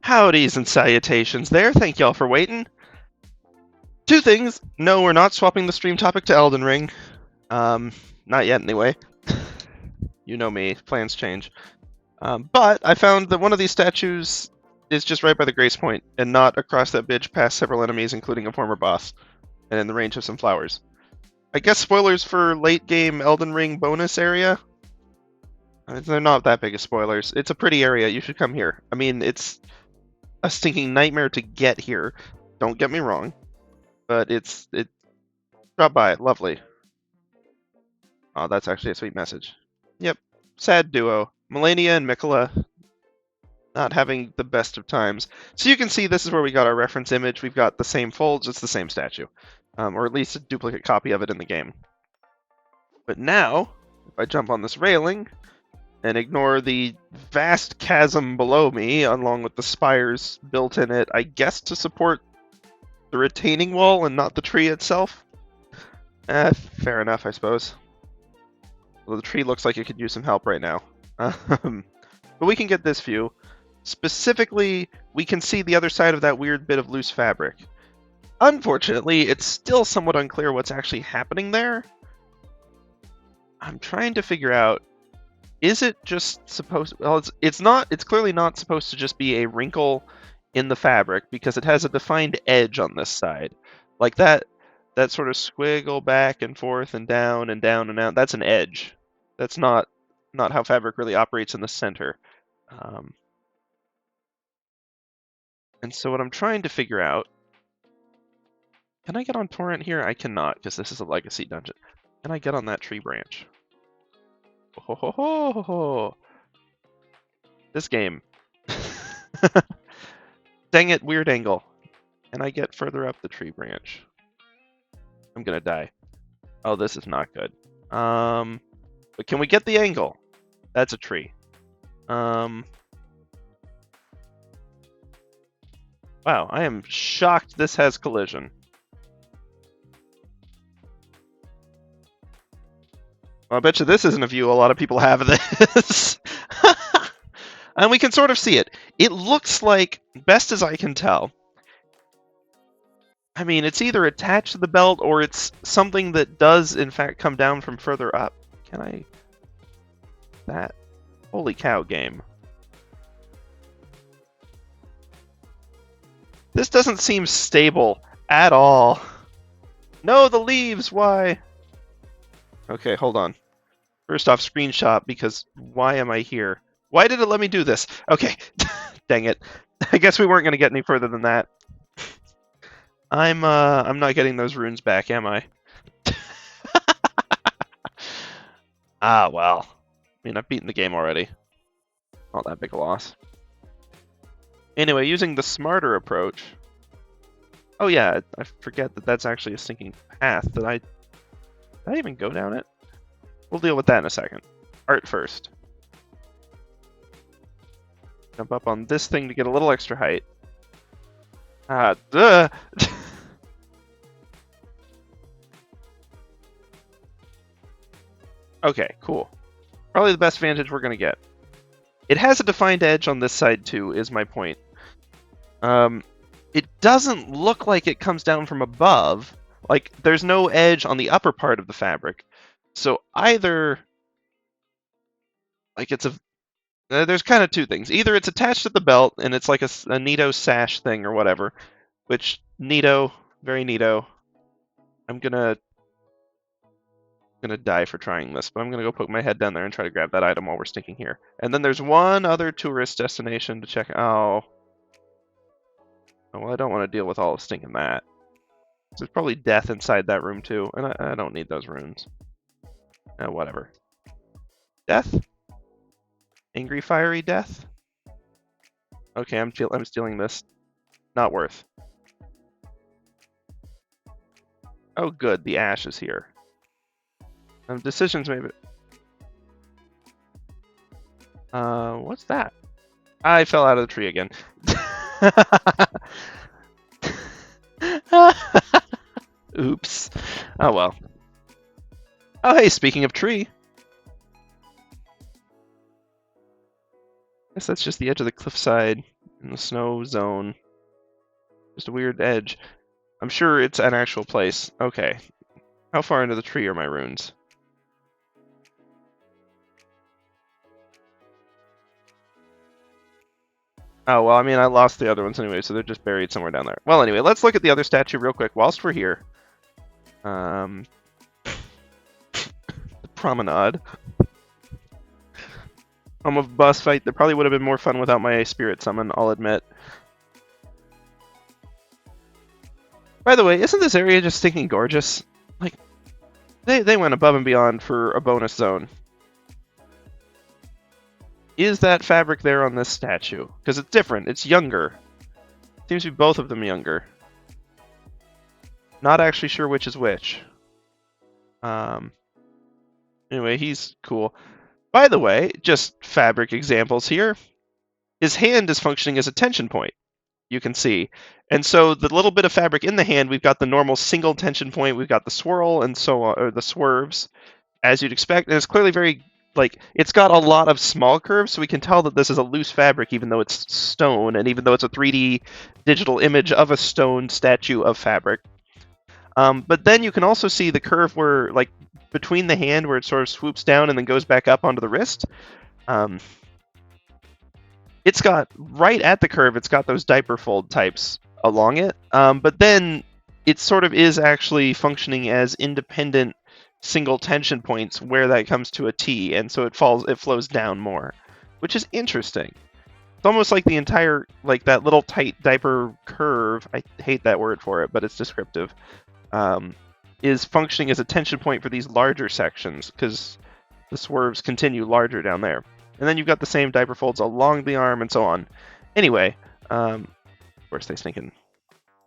[SPEAKER 1] Howdys and salutations there. Thank y'all for waiting. Two things. No, we're not swapping the stream topic to Elden Ring. Not yet anyway. You know me, plans change. But I found that one of these statues is just right by the grace point and not across that bridge past several enemies, including a former boss, and in the range of some flowers. I guess spoilers for late game Elden Ring bonus area? They're not that big of spoilers. It's a pretty area. You should come here. I mean, it's a stinking nightmare to get here. Don't get me wrong. But drop by. Lovely. Oh, that's actually a sweet message. Yep. Sad duo. Malenia and Miquella not having the best of times. So you can see this is where we got our reference image. We've got the same folds. It's the same statue. Or at least a duplicate copy of it in the game. But now, if I jump on this railing and ignore the vast chasm below me, along with the spires built in it, I guess to support the retaining wall and not the tree itself? Fair enough, I suppose. Well, the tree looks like it could use some help right now. But we can get this view. Specifically, we can see the other side of that weird bit of loose fabric. Unfortunately, it's still somewhat unclear what's actually happening there. I'm trying to figure out, is it just supposed... Well, it's clearly not supposed to just be a wrinkle in the fabric, because it has a defined edge on this side. Like that sort of squiggle back and forth and down and down and out, that's an edge. That's not how fabric really operates in the center. And so what I'm trying to figure out... Can I get on Torrent here? I cannot, because this is a legacy dungeon. Can I get on that tree branch? Ho ho ho ho ho! This game. Dang it, weird angle. Can I get further up the tree branch? I'm gonna die. Oh, this is not good. But can we get the angle? That's a tree. Wow, I am shocked this has collision. Well, I bet you this isn't a view a lot of people have of this. And we can sort of see it. It looks like, best as I can tell, I mean, it's either attached to the belt or it's something that does, in fact, come down from further up. Can I... That... Holy cow, game. This doesn't seem stable at all. No, the leaves, why? Okay, hold on. First off, screenshot, because why am I here? Why did it let me do this? Okay, dang it. I guess we weren't going to get any further than that. I'm not getting those runes back, am I? Ah, well. I mean, I've beaten the game already. Not that big a loss. Anyway, using the smarter approach... Oh yeah, I forget that that's actually a stinking path. Did I even go down it? We'll deal with that in a second. Art first. Jump up on this thing to get a little extra height. Ah, duh! Okay, cool. Probably the best vantage we're going to get. It has a defined edge on this side too, is my point. It doesn't look like it comes down from above. Like, there's no edge on the upper part of the fabric. So either... Like, it's a... there's kind of two things. Either it's attached to the belt, and it's like a neato sash thing or whatever. Which, neato, very neato. I'm gonna die for trying this, but I'm gonna go poke my head down there and try to grab that item while we're stinking here. And then there's one other tourist destination to check. Oh, well, I don't want to deal with all of stinking that. There's probably death inside that room too, and I don't need those runes. Whatever. Death? Angry, fiery death? Okay, I'm stealing this. Not worth. Oh, good. The ash is here. Decisions maybe. What's that? I fell out of the tree again. Oops. Oh well. Oh hey, speaking of tree. Guess that's just the edge of the cliffside. In the snow zone. Just a weird edge. I'm sure it's an actual place. Okay. How far into the tree are my runes? Oh, well, I mean, I lost the other ones anyway, so they're just buried somewhere down there. Well, anyway, let's look at the other statue real quick whilst we're here. The promenade. A boss fight that probably would have been more fun without my spirit summon, I'll admit. By the way, isn't this area just stinking gorgeous? Like, they went above and beyond for a bonus zone. Is that fabric there on this statue? Because it's different. It's younger. Seems to be both of them younger. Not actually sure which is which. Anyway, he's cool. By the way, just fabric examples here. His hand is functioning as a tension point, you can see. And so the little bit of fabric in the hand, we've got the normal single tension point, we've got the swirl and so on, or the swerves, as you'd expect. And it's clearly very, like, it's got a lot of small curves, so we can tell that this is a loose fabric, even though it's stone, and even though it's a 3D digital image of a stone statue of fabric. But then you can also see the curve where, like, between the hand where it sort of swoops down and then goes back up onto the wrist. It's got, right at the curve, it's got those diaper fold types along it. But then it sort of is actually functioning as independent single tension points where that comes to a T, and so it flows down more, which is interesting. It's almost like the entire, like that little tight diaper curve, I hate that word for it, but it's descriptive, is functioning as a tension point for these larger sections, because the swerves continue larger down there. And then you've got the same diaper folds along the arm and so on. Anyway, where's they sneaking?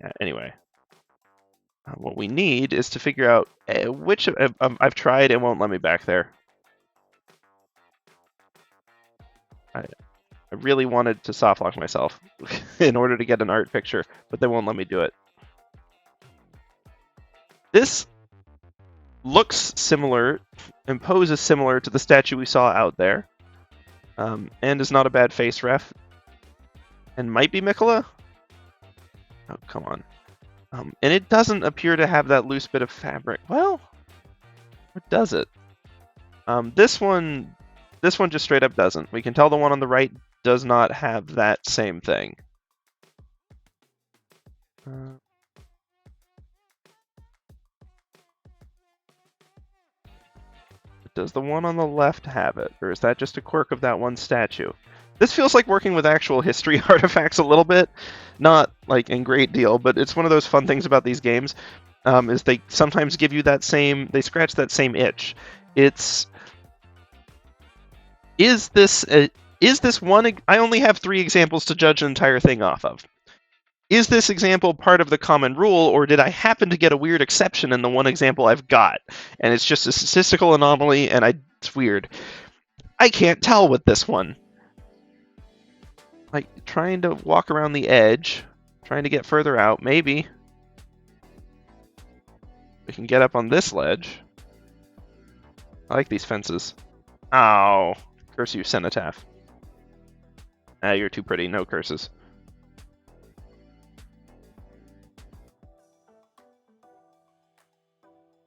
[SPEAKER 1] Yeah, anyway. What we need is to figure out which... I've tried, it won't let me back there. I really wanted to softlock myself in order to get an art picture, but they won't let me do it. This looks similar and poses similar to the statue we saw out there. And is not a bad face ref. And might be Miquella? Oh, come on. And it doesn't appear to have that loose bit of fabric. Well, or does it? This one just straight up doesn't. We can tell the one on the right does not have that same thing. Does the one on the left have it? Or is that just a quirk of that one statue? This feels like working with actual history artifacts a little bit. Not, like, in great deal, but it's one of those fun things about these games, is they sometimes give you that same... They scratch that same itch. It's... Is this one... I only have 3 examples to judge an entire thing off of. Is this example part of the common rule, or did I happen to get a weird exception in the one example I've got? And it's just a statistical anomaly, and it's weird. I can't tell with this one. Like, trying to walk around the edge, trying to get further out, maybe. We can get up on this ledge. I like these fences. Ow. Curse you, Cenotaph. Ah, you're too pretty. No curses.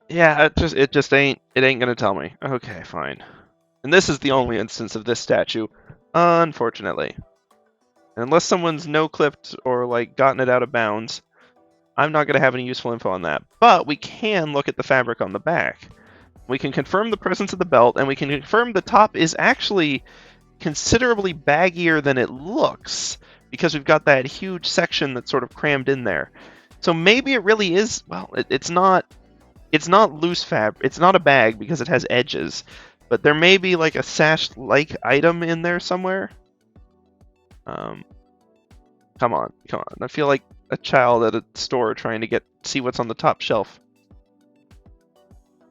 [SPEAKER 1] Yeah, it just ain't gonna tell me. Okay, fine. And this is the only instance of this statue, unfortunately. Unless someone's no-clipped or, like, gotten it out of bounds, I'm not gonna have any useful info on that. But we can look at the fabric on the back. We can confirm the presence of the belt, and we can confirm the top is actually considerably baggier than it looks, because we've got that huge section that's sort of crammed in there. So maybe it really is, well, it's not loose fabric. It's not a bag because it has edges, but there may be like a sash-like item in there somewhere. Come on. I feel like a child at a store trying to see what's on the top shelf.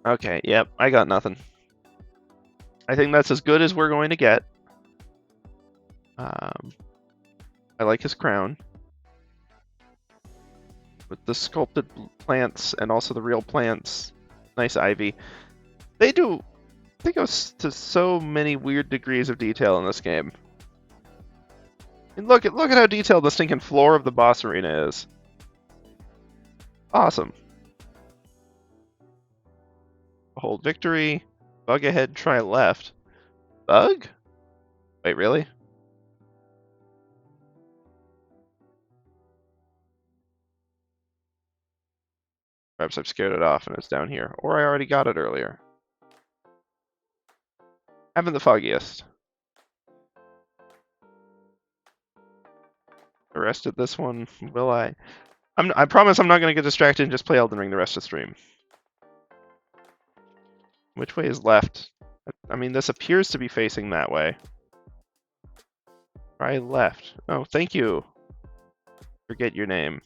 [SPEAKER 1] Okay, yep, I got nothing. I think that's as good as we're going to get. I like his crown. With the sculpted plants and also the real plants. Nice ivy. They go to so many weird degrees of detail in this game. And look at how detailed the stinking floor of the boss arena is. Awesome. Hold victory. Bug ahead, try left. Bug? Wait, really? Perhaps I've scared it off and it's down here. Or I already got it earlier. Haven't the foggiest. Arrested this one. Will I? I promise I'm not going to get distracted and just play Elden Ring the rest of the stream. Which way is left? I mean, this appears to be facing that way. Try left. Oh, thank you. Forget your name.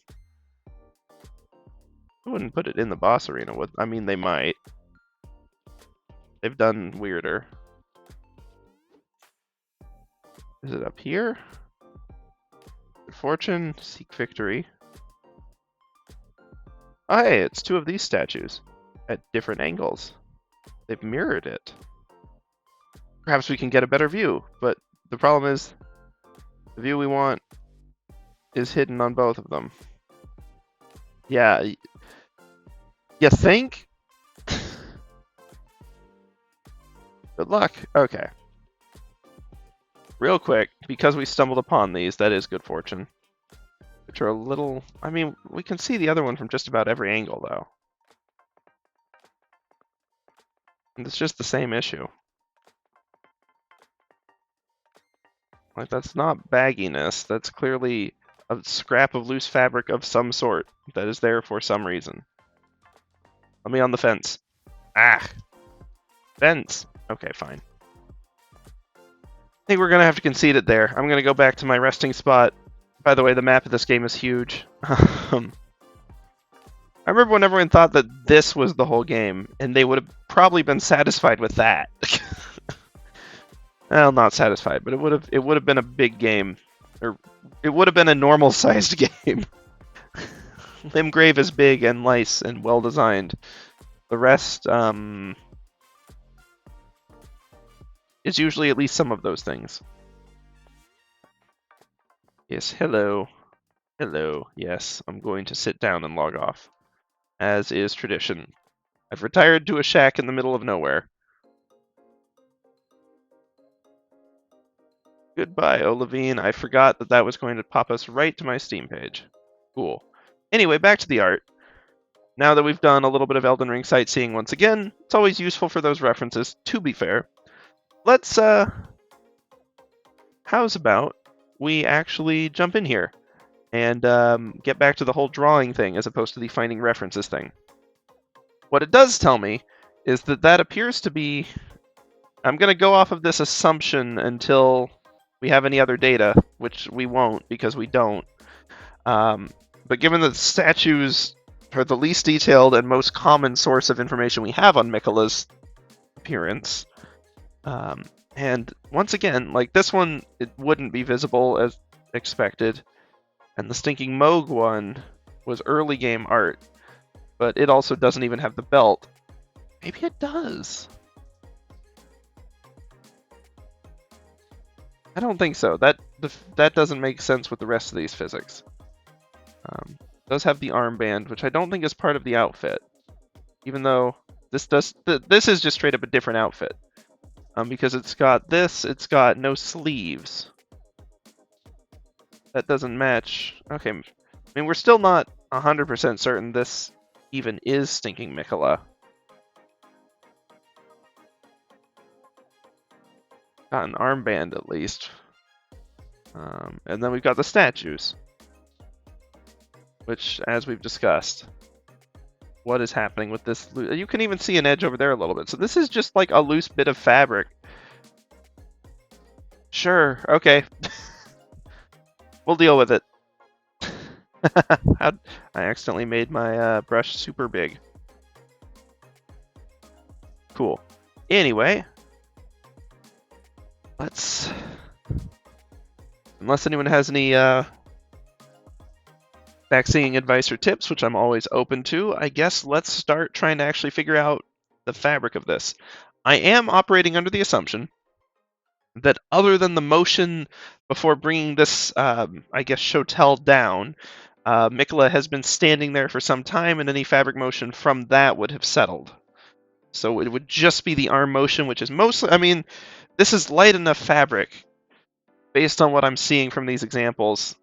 [SPEAKER 1] I wouldn't put it in the boss arena. I mean, they might. They've done weirder. Is it up here? Good fortune. Seek victory. Oh, hey, it's two of these statues at different angles. They've mirrored it. Perhaps we can get a better view, but the problem is the view we want is hidden on both of them. Yeah. You think? Good luck. Okay. Real quick, because we stumbled upon these, that is good fortune. Which are a little... I mean, we can see the other one from just about every angle, though. And it's just the same issue. Like, that's not bagginess. That's clearly a scrap of loose fabric of some sort that is there for some reason. Let me on the fence. Ah! Fence! Okay, fine. I think we're going to have to concede it there. I'm going to go back to my resting spot. By the way, the map of this game is huge. I remember when everyone thought that this was the whole game, and they would have probably been satisfied with that. Well, not satisfied, but it would have been a big game. Or it would have been a normal-sized game. Limgrave is big and nice and well-designed. The rest, is usually at least some of those things. Yes, hello. Hello. Yes, I'm going to sit down and log off. As is tradition. I've retired to a shack in the middle of nowhere. Goodbye, Olivine. I forgot that was going to pop us right to my Steam page. Cool. Anyway, back to the art. Now that we've done a little bit of Elden Ring sightseeing once again, it's always useful for those references, to be fair. Let's, how's about we actually jump in here and get back to the whole drawing thing as opposed to the finding references thing. What it does tell me is that appears to be... I'm going to go off of this assumption until we have any other data, which we won't because we don't. But given that statues are the least detailed and most common source of information we have on Miquella's appearance, and once again, like this one, it wouldn't be visible as expected, and the Stinking Moog one was early game art, but it also doesn't even have the belt. Maybe it does. I don't think so. That doesn't make sense with the rest of these physics. It does have the armband, which I don't think is part of the outfit, even though this is just straight up a different outfit. Because it's got this, it's got no sleeves. That doesn't match. Okay, I mean we're still not 100% certain this even is Stinking Miquella. Got an armband at least. And then we've got the statues. Which, as we've discussed, what is happening with this? You can even see an edge over there a little bit. So this is just like a loose bit of fabric. Sure, okay. We'll deal with it. I accidentally made my brush super big. Cool. Anyway, let's... Unless anyone has any backseeing advice or tips, which I'm always open to, I guess let's start trying to actually figure out the fabric of this. I am operating under the assumption that other than the motion before bringing this, I guess, Shotel down, Miquella has been standing there for some time, and any fabric motion from that would have settled. So it would just be the arm motion, which is mostly, I mean, this is light enough fabric based on what I'm seeing from these examples.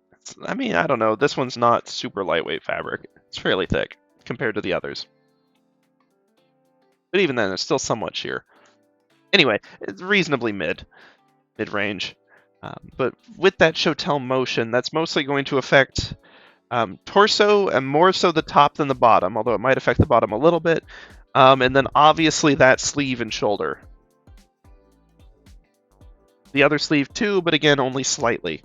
[SPEAKER 1] I mean, I don't know. This one's not super lightweight fabric. It's fairly thick compared to the others. But even then, it's still somewhat sheer. Anyway, it's reasonably mid-range. But with that Shotel motion, that's mostly going to affect torso, and more so the top than the bottom, although it might affect the bottom a little bit. And then obviously that sleeve and shoulder. The other sleeve too, but again, only slightly.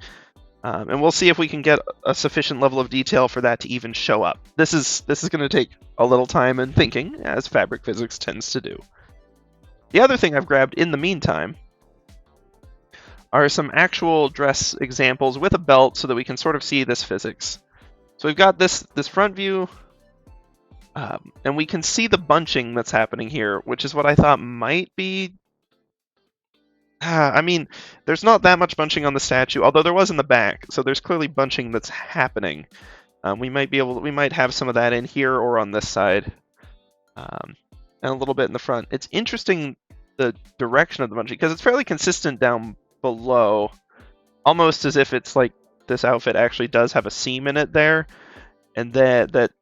[SPEAKER 1] And we'll see if we can get a sufficient level of detail for that to even show up. This is going to take a little time and thinking, as fabric physics tends to do. The other thing I've grabbed in the meantime are some actual dress examples with a belt so that we can sort of see this physics. So we've got this front view, and we can see the bunching that's happening here, which is what I thought might be... I mean, there's not that much bunching on the statue, although there was in the back, so there's clearly bunching that's happening. We might have some of that in here or on this side, and a little bit in the front. It's interesting the direction of the bunching because it's fairly consistent down below, almost as if it's like this outfit actually does have a seam in it there, and that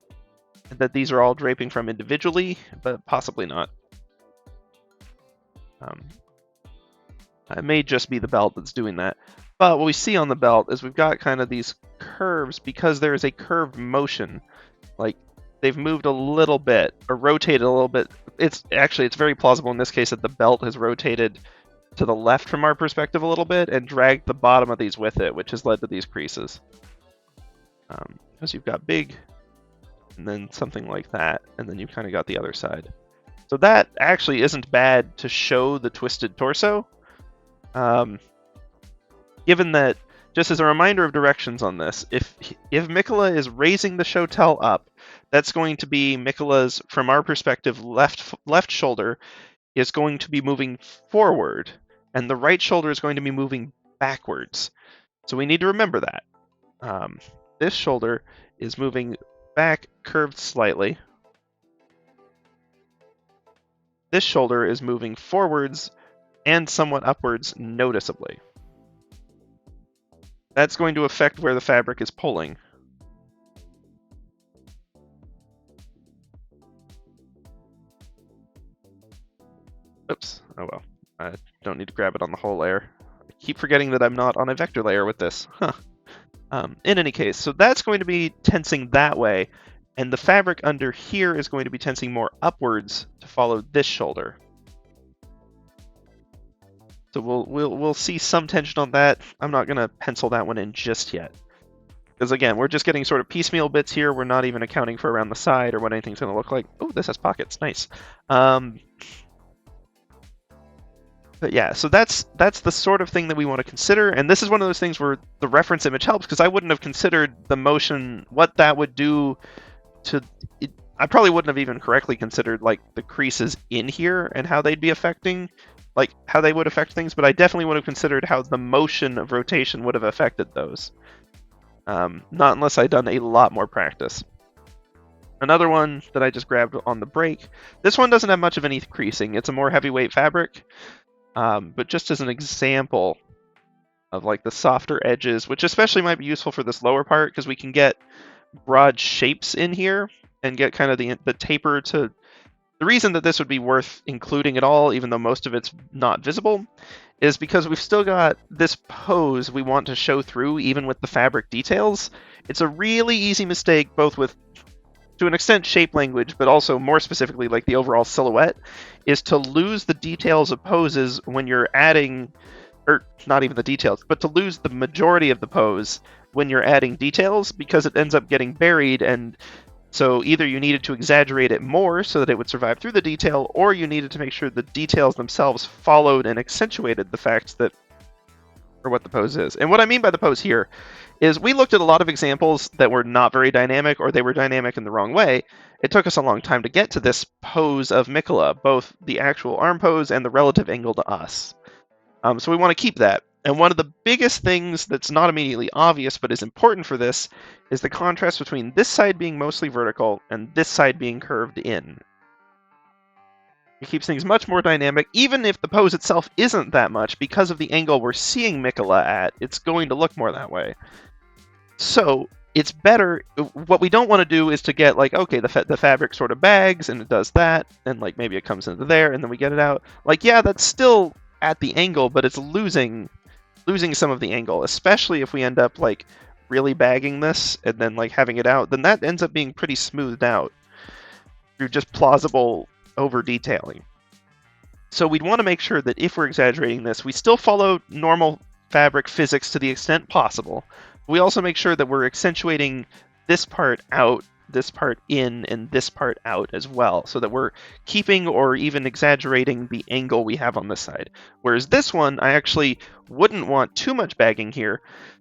[SPEAKER 1] these are all draping from individually, but possibly not. It may just be the belt that's doing that. But what we see on the belt is we've got kind of these curves because there is a curved motion. Like, they've moved a little bit, or rotated a little bit. It's very plausible in this case that the belt has rotated to the left from our perspective a little bit and dragged the bottom of these with it, which has led to these creases. Because you've got big, and then something like that, and then you've kind of got the other side. So that actually isn't bad to show the twisted torso. Given that, just as a reminder of directions on this, if Miquella is raising the Shotel up, that's going to be Miquella's, from our perspective, left shoulder is going to be moving forward, and the right shoulder is going to be moving backwards. So we need to remember that. This shoulder is moving back, curved slightly. This shoulder is moving forwards and somewhat upwards noticeably. That's going to affect where the fabric is pulling. Oops. Oh well. I don't need to grab it on the whole layer. I keep forgetting that I'm not on a vector layer with this. Huh. In any case, so that's going to be tensing that way, and the fabric under here is going to be tensing more upwards to follow this shoulder. So we'll see some tension on that. I'm not going to pencil that one in just yet. Because again, we're just getting sort of piecemeal bits here. We're not even accounting for around the side or what anything's going to look like. Oh, this has pockets. Nice. But yeah, so that's the sort of thing that we want to consider. And this is one of those things where the reference image helps, because I wouldn't have considered the motion, what that would do to... I probably wouldn't have even correctly considered like the creases in here and how they'd be affecting... like how they would affect things, but I definitely would have considered how the motion of rotation would have affected those. Not unless I'd done a lot more practice. Another one that I just grabbed on the break. This one doesn't have much of any creasing. It's a more heavyweight fabric, but just as an example of like the softer edges, which especially might be useful for this lower part because we can get broad shapes in here and get kind of the taper to... The reason that this would be worth including at all, even though most of it's not visible, is because we've still got this pose we want to show through even with the fabric details. It's a really easy mistake, both with, to an extent, shape language, but also more specifically like the overall silhouette, is to lose the details of poses when you're adding, or not even the details, but to lose the majority of the pose when you're adding details, because it ends up getting buried. And so either you needed to exaggerate it more so that it would survive through the detail, or you needed to make sure the details themselves followed and accentuated the fact that, or what the pose is. And what I mean by the pose here is we looked at a lot of examples that were not very dynamic, or they were dynamic in the wrong way. It took us a long time to get to this pose of Miquella, both the actual arm pose and the relative angle to us. So we want to keep that. And one of the biggest things that's not immediately obvious but is important for this is the contrast between this side being mostly vertical and this side being curved in. It keeps things much more dynamic, even if the pose itself isn't that much, because of the angle we're seeing Miquella at, it's going to look more that way. So it's better, what we don't want to do is to get like, okay, the fabric sort of bags and it does that, and like maybe it comes into there and then we get it out. Like, yeah, that's still at the angle, but it's losing some of the angle, especially if we end up like really bagging this and then like having it out, then that ends up being pretty smoothed out through just plausible over detailing. So we'd want to make sure that if we're exaggerating this, we still follow normal fabric physics to the extent possible. We also make sure that we're accentuating this part out, this part in, and this part out as well, so that we're keeping or even exaggerating the angle we have on this side. Whereas this one, I actually wouldn't want too much bagging here,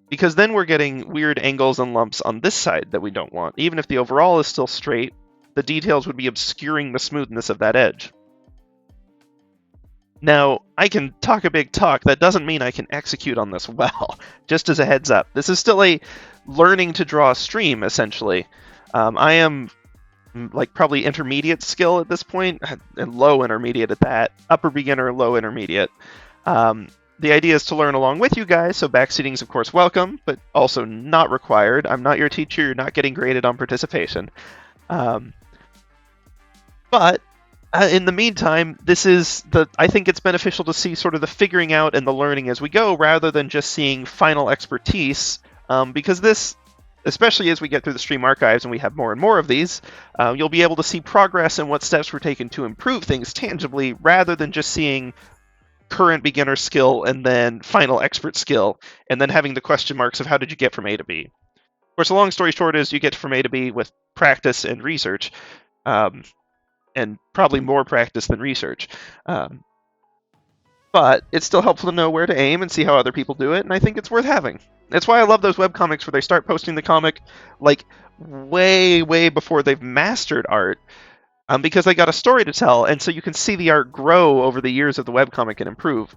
[SPEAKER 1] because then we're getting weird angles and lumps on this side that we don't want. Even if the overall is still straight, the details would be obscuring the smoothness of that edge. Now, I can talk a big talk, that doesn't mean I can execute on this well, just as a heads up. This is still a learning to draw stream, essentially. I am like probably intermediate skill at this point, and low intermediate at that, upper beginner, low intermediate. The idea is to learn along with you guys, so backseating is of course welcome, but also not required. I'm not your teacher, you're not getting graded on participation. But in the meantime, I think it's beneficial to see sort of the figuring out and the learning as we go, rather than just seeing final expertise, because this, especially as we get through the stream archives and we have more and more of these, you'll be able to see progress and what steps were taken to improve things tangibly, rather than just seeing current beginner skill and then final expert skill, and then having the question marks of how did you get from A to B. Of course, the long story short is you get from A to B with practice and research. And probably more practice than research. But it's still helpful to know where to aim and see how other people do it, and I think it's worth having. That's why I love those webcomics where they start posting the comic like way, way before they've mastered art, because they got a story to tell, and so you can see the art grow over the years of the webcomic and improve.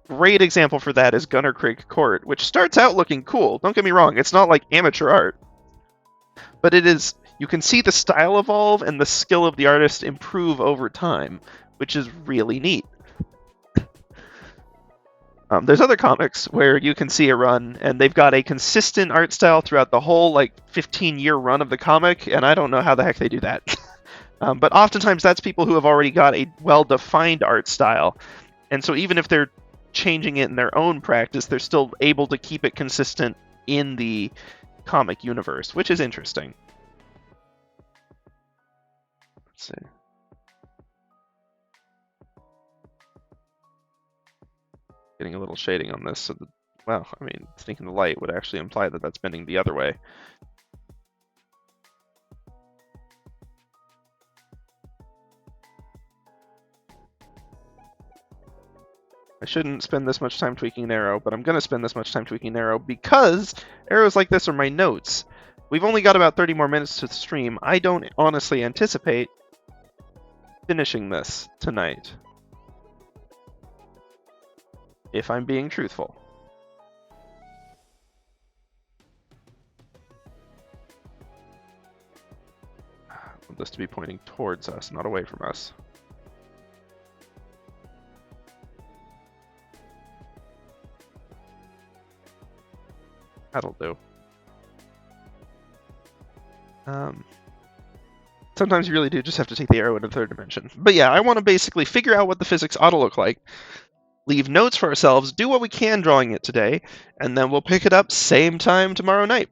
[SPEAKER 1] Great example for that is Gunnar Craig Court, which starts out looking cool. Don't get me wrong, it's not like amateur art. But it is... You can see the style evolve and the skill of the artist improve over time, which is really neat. There's other comics where you can see a run, and they've got a consistent art style throughout the whole 15-year run of the comic, and I don't know how the heck they do that. But oftentimes that's people who have already got a well-defined art style, and so even if they're changing it in their own practice, they're still able to keep it consistent in the comic universe, which is interesting. Let's see. Getting a little shading on this, so well, I mean, thinking the light would actually imply that that's bending the other way. I shouldn't spend this much time tweaking an arrow, but I'm going to spend this much time tweaking an arrow because arrows like this are my notes. We've only got about 30 more minutes to the stream. I don't honestly anticipate finishing this tonight, if I'm being truthful. I want this to be pointing towards us, not away from us. That'll do. Sometimes you really do just have to take the arrow into the third dimension. But yeah, I want to basically figure out what the physics ought to look like, leave notes for ourselves, do what we can drawing it today, and then we'll pick it up same time tomorrow night.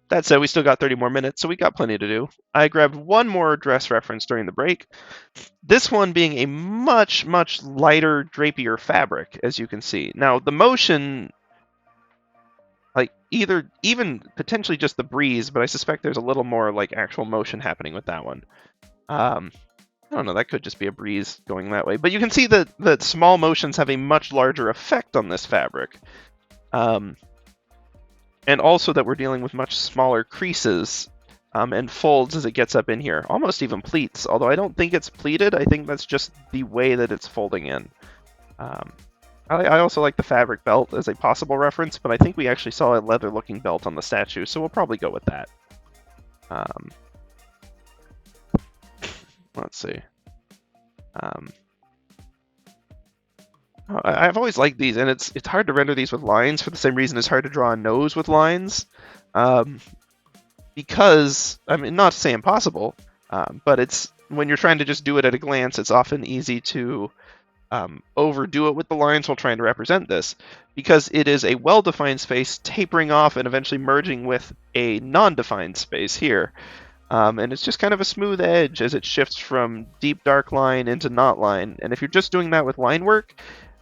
[SPEAKER 1] That said, we still got 30 more minutes, so we got plenty to do. I grabbed one more dress reference during the break. This one being a much, much lighter, drapier fabric, as you can see. Now, the motion... even potentially just the breeze, but I suspect there's a little more actual motion happening with that one. I don't know, that could just be a breeze going that way. But you can see that small motions have a much larger effect on this fabric. And also that we're dealing with much smaller creases and folds as it gets up in here. Almost even pleats, although I don't think it's pleated. I think that's just the way that it's folding in. I also like the fabric belt as a possible reference, but I think we actually saw a leather-looking belt on the statue, so we'll probably go with that. Let's see. I've always liked these, and it's hard to render these with lines for the same reason it's hard to draw a nose with lines. Because, I mean, not to say impossible, but it's when you're trying to just do it at a glance, it's often easy to overdo it with the lines while trying to represent this, because it is a well-defined space tapering off and eventually merging with a non-defined space here. And it's just kind of a smooth edge as it shifts from deep dark line into not line. And if you're just doing that with line work,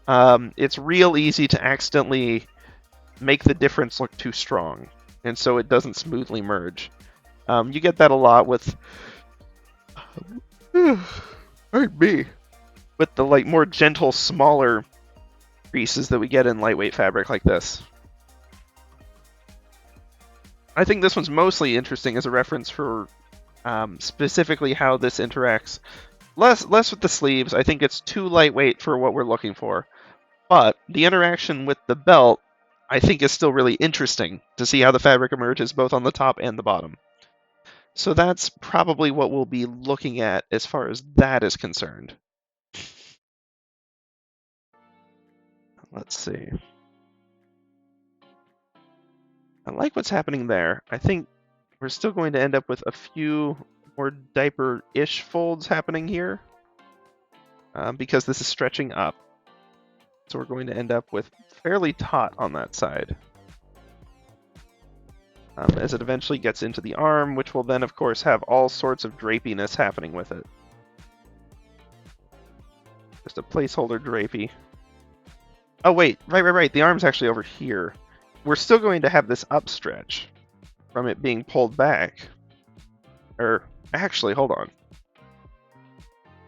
[SPEAKER 1] it's real easy to accidentally make the difference look too strong, and so it doesn't smoothly merge. You get that a lot with with the like more gentle, smaller creases that we get in lightweight fabric like this. I think this one's mostly interesting as a reference for specifically how this interacts. Less with the sleeves. I think it's too lightweight for what we're looking for. But the interaction with the belt, I think, is still really interesting to see how the fabric emerges both on the top and the bottom. So that's probably what we'll be looking at as far as that is concerned. Let's see. I like what's happening there. I think we're still going to end up with a few more diaper-ish folds happening here because this is stretching up. So we're going to end up with fairly taut on that side. As it eventually gets into the arm, which will then, of course, have all sorts of drapiness happening with it. Just a placeholder drapey. Oh, wait. Right. The arm's actually over here. We're still going to have this upstretch from it being pulled back. Or, actually, hold on.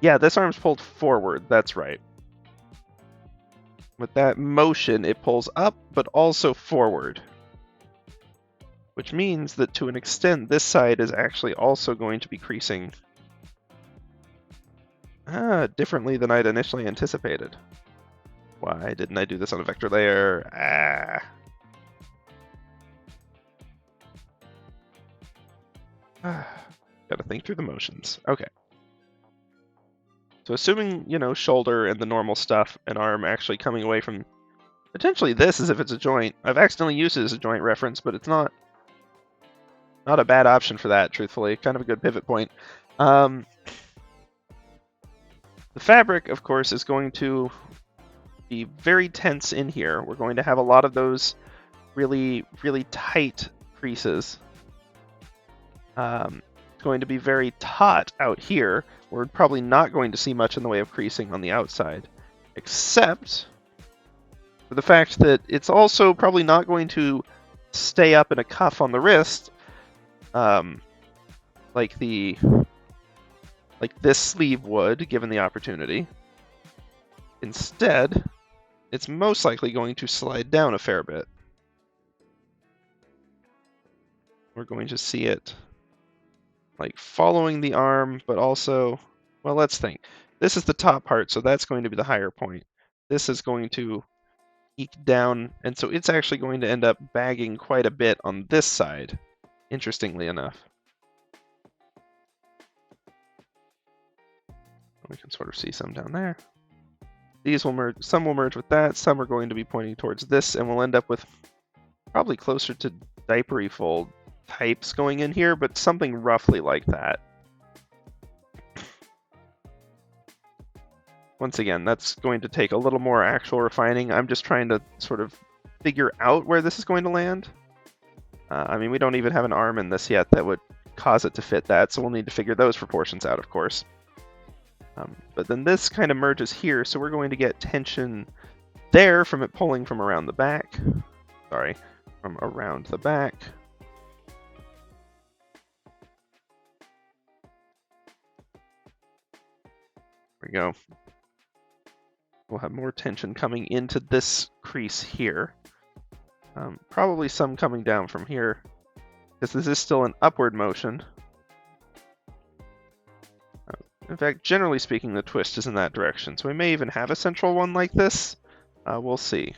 [SPEAKER 1] Yeah, this arm's pulled forward. That's right. With that motion, it pulls up, but also forward. Which means that to an extent, this side is actually also going to be creasing differently than I'd initially anticipated. Why didn't I do this on a vector layer? Gotta think through the motions. Okay. So assuming, shoulder and the normal stuff, and arm actually coming away from potentially this as if it's a joint. I've accidentally used it as a joint reference, but it's not a bad option for that, truthfully. Kind of a good pivot point. The fabric, of course, is going to be very tense in here. We're going to have a lot of those really, really tight creases. It's going to be very taut out here. We're probably not going to see much in the way of creasing on the outside, except for the fact that it's also probably not going to stay up in a cuff on the wrist, like this sleeve would, given the opportunity. Instead, it's most likely going to slide down a fair bit. We're going to see it like following the arm, but also, well, let's think. This is the top part, so that's going to be the higher point. This is going to eke down, and so it's actually going to end up bagging quite a bit on this side, interestingly enough. We can sort of see some down there. These will merge, some will merge with that, some are going to be pointing towards this, and we'll end up with probably closer to diapery fold types going in here, but something roughly like that. Once again, that's going to take a little more actual refining. I'm just trying to sort of figure out where this is going to land. I mean, we don't even have an arm in this yet that would cause it to fit that, so we'll need to figure those proportions out, of course. But then this kind of merges here, so we're going to get tension there from it pulling from around the back. Sorry, from around the back. There we go. We'll have more tension coming into this crease here. Probably some coming down from here, because this is still an upward motion. In fact, generally speaking, the twist is in that direction, so we may even have a central one like this. We'll see.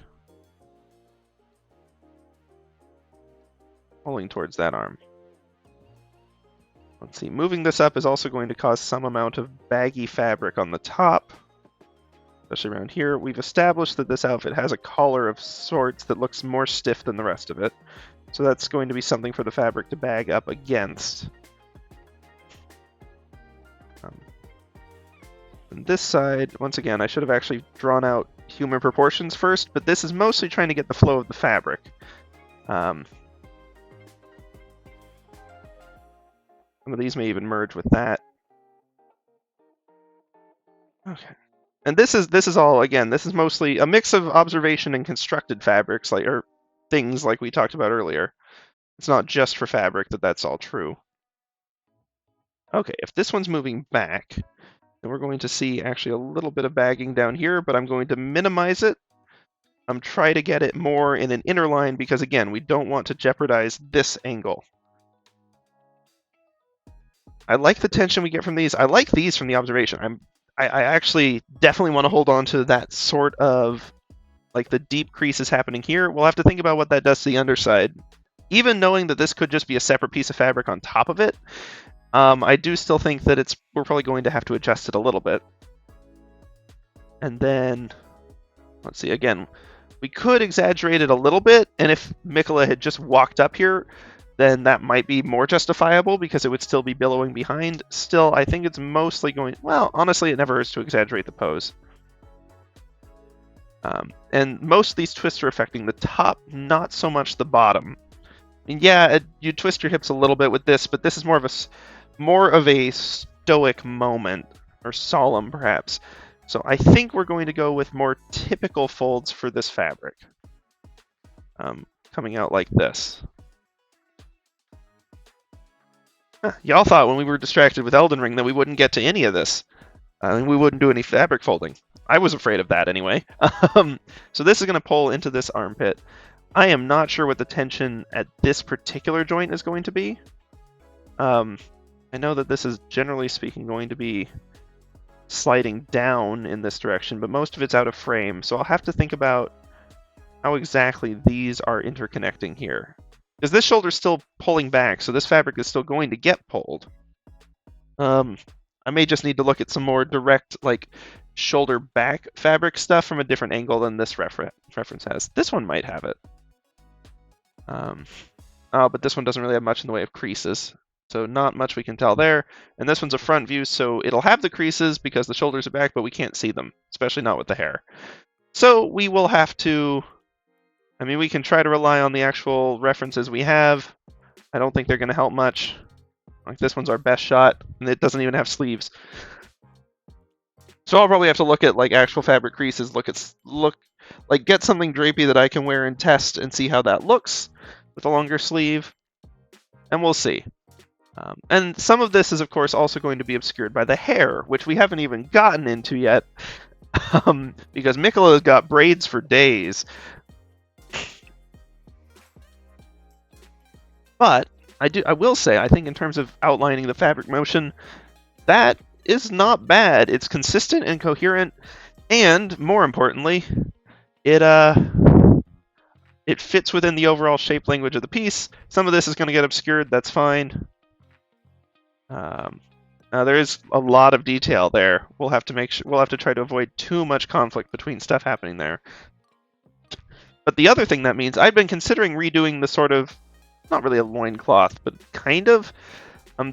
[SPEAKER 1] Pulling towards that arm. Let's see, moving this up is also going to cause some amount of baggy fabric on the top, especially around here. We've established that this outfit has a collar of sorts that looks more stiff than the rest of it, so that's going to be something for the fabric to bag up against. And this side, once again, I should have actually drawn out human proportions first, but this is mostly trying to get the flow of the fabric. Some of these may even merge with that. Okay. And this is all, again, this is mostly a mix of observation and constructed fabrics, or things like we talked about earlier. It's not just for fabric that's all true. Okay, if this one's moving back, then we're going to see actually a little bit of bagging down here, but I'm going to minimize it. I'm trying to get it more in an inner line because, again, we don't want to jeopardize this angle. I like the tension we get from these. I like these from the observation. I actually definitely want to hold on to that sort of, like, the deep creases happening here. We'll have to think about what that does to the underside. Even knowing that this could just be a separate piece of fabric on top of it, I do still think that we're probably going to have to adjust it a little bit. And then, let's see, again, we could exaggerate it a little bit, and if Miquella had just walked up here, then that might be more justifiable because it would still be billowing behind. Still, I think it's mostly going... Well, honestly, it never hurts to exaggerate the pose. And most of these twists are affecting the top, not so much the bottom. And yeah, you twist your hips a little bit with this, but this is more of a stoic moment, or solemn, perhaps. So I think we're going to go with more typical folds for this fabric. Coming out like this. Y'all thought when we were distracted with Elden Ring that we wouldn't get to any of this. And we wouldn't do any fabric folding. I was afraid of that anyway. So this is going to pull into this armpit. I am not sure what the tension at this particular joint is going to be. I know that this is, generally speaking, going to be sliding down in this direction, but most of it's out of frame, so I'll have to think about how exactly these are interconnecting here. Because this shoulder's still pulling back, so this fabric is still going to get pulled. I may just need to look at some more direct, like, shoulder back fabric stuff from a different angle than this reference has. This one might have it. But this one doesn't really have much in the way of creases, so not much we can tell there. And this one's a front view, so it'll have the creases because the shoulders are back, but we can't see them, especially not with the hair. So we will have to... I mean, we can try to rely on the actual references we have. I don't think they're going to help much. Like, this one's our best shot, and it doesn't even have sleeves. So I'll probably have to look at, like, actual fabric creases, get something drapey that I can wear and test and see how that looks with a longer sleeve, and we'll see. And some of this is, of course, also going to be obscured by the hair, which we haven't even gotten into yet, because Miquella's got braids for days. But I will say, I think in terms of outlining the fabric motion, that is not bad. It's consistent and coherent, and more importantly, it fits within the overall shape language of the piece. Some of this is going to get obscured. That's fine. Now there is a lot of detail there. We'll have to try to avoid too much conflict between stuff happening there. But the other thing that means, I've been considering redoing the sort of, not really a loincloth, but kind of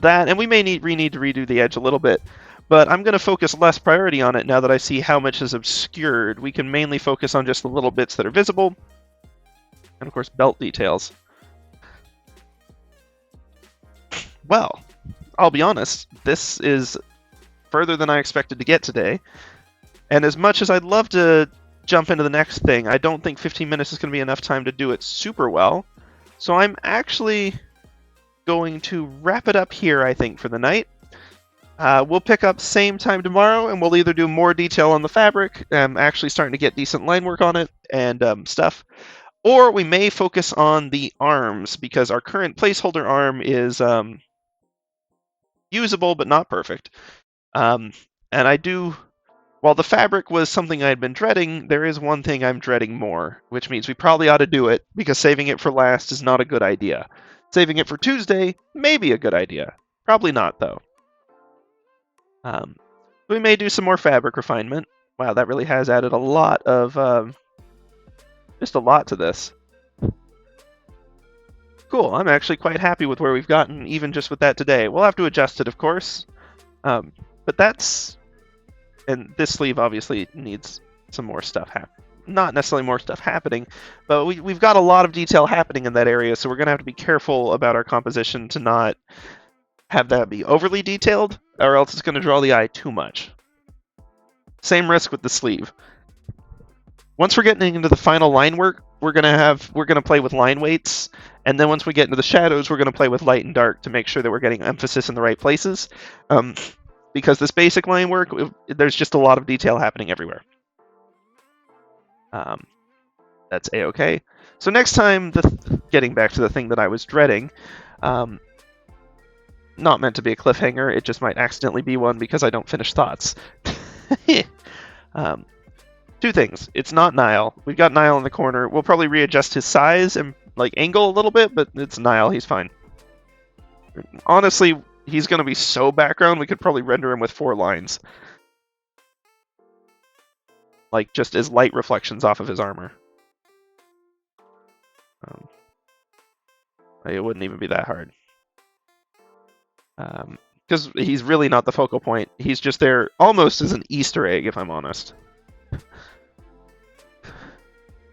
[SPEAKER 1] that, and we may need to redo the edge a little bit. But I'm going to focus less priority on it now that I see how much is obscured. We can mainly focus on just the little bits that are visible. And of course, belt details. Well, I'll be honest, this is further than I expected to get today. And as much as I'd love to jump into the next thing, I don't think 15 minutes is going to be enough time to do it super well. So I'm actually going to wrap it up here, I think, for the night. We'll pick up same time tomorrow, and we'll either do more detail on the fabric, actually starting to get decent line work on it, and stuff, or we may focus on the arms, because our current placeholder arm is usable, but not perfect. And I do... While the fabric was something I had been dreading, there is one thing I'm dreading more, which means we probably ought to do it, because saving it for last is not a good idea. Saving it for Tuesday may be a good idea. Probably not, though. We may do some more fabric refinement. Wow, that really has added a lot of... just a lot to this. Cool, I'm actually quite happy with where we've gotten, even just with that today. We'll have to adjust it, of course. But that's... And this sleeve obviously needs some more stuff happening. Not necessarily more stuff happening, but we've got a lot of detail happening in that area, so we're going to have to be careful about our composition to not have that be overly detailed, or else it's going to draw the eye too much. Same risk with the sleeve. Once we're getting into the final line work, we're gonna play with line weights, and then once we get into the shadows, we're gonna play with light and dark to make sure that we're getting emphasis in the right places. Because this basic line work, there's just a lot of detail happening everywhere. That's a-okay. So next time, getting back to the thing that I was dreading, not meant to be a cliffhanger, it just might accidentally be one because I don't finish thoughts. Two things. It's not Niall. We've got Niall in the corner. We'll probably readjust his size and angle a little bit, but it's Niall. He's fine. Honestly, he's going to be so background, we could probably render him with 4 lines. Just as light reflections off of his armor. It wouldn't even be that hard. Because he's really not the focal point. He's just there almost as an Easter egg, if I'm honest.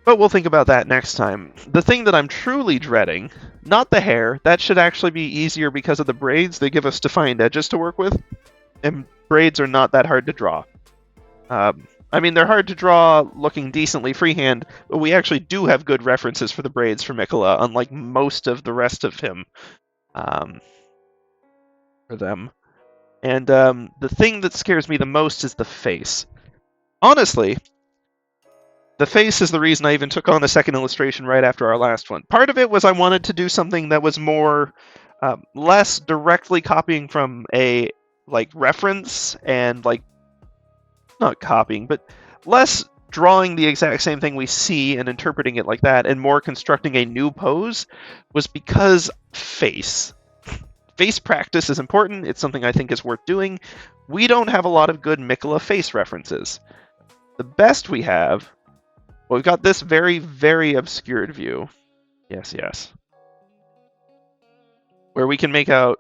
[SPEAKER 1] But we'll think about that next time. The thing that I'm truly dreading, not the hair, that should actually be easier because of the braids. They give us defined edges to work with, and braids are not that hard to draw. I mean, they're hard to draw looking decently freehand, but we actually do have good references for the braids for Miquella, unlike most of the rest of him. For them. And the thing that scares me the most is the face. Honestly, the face is the reason I even took on a second illustration right after our last one. Part of it was I wanted to do something that was more, less directly copying from a, reference and, not copying, but less drawing the exact same thing we see and interpreting it like that, and more constructing a new pose, was because face. Face practice is important. It's something I think is worth doing. We don't have a lot of good Miquella face references. The best we have... Well, we've got this very, very obscured view. Yes. Where we can make out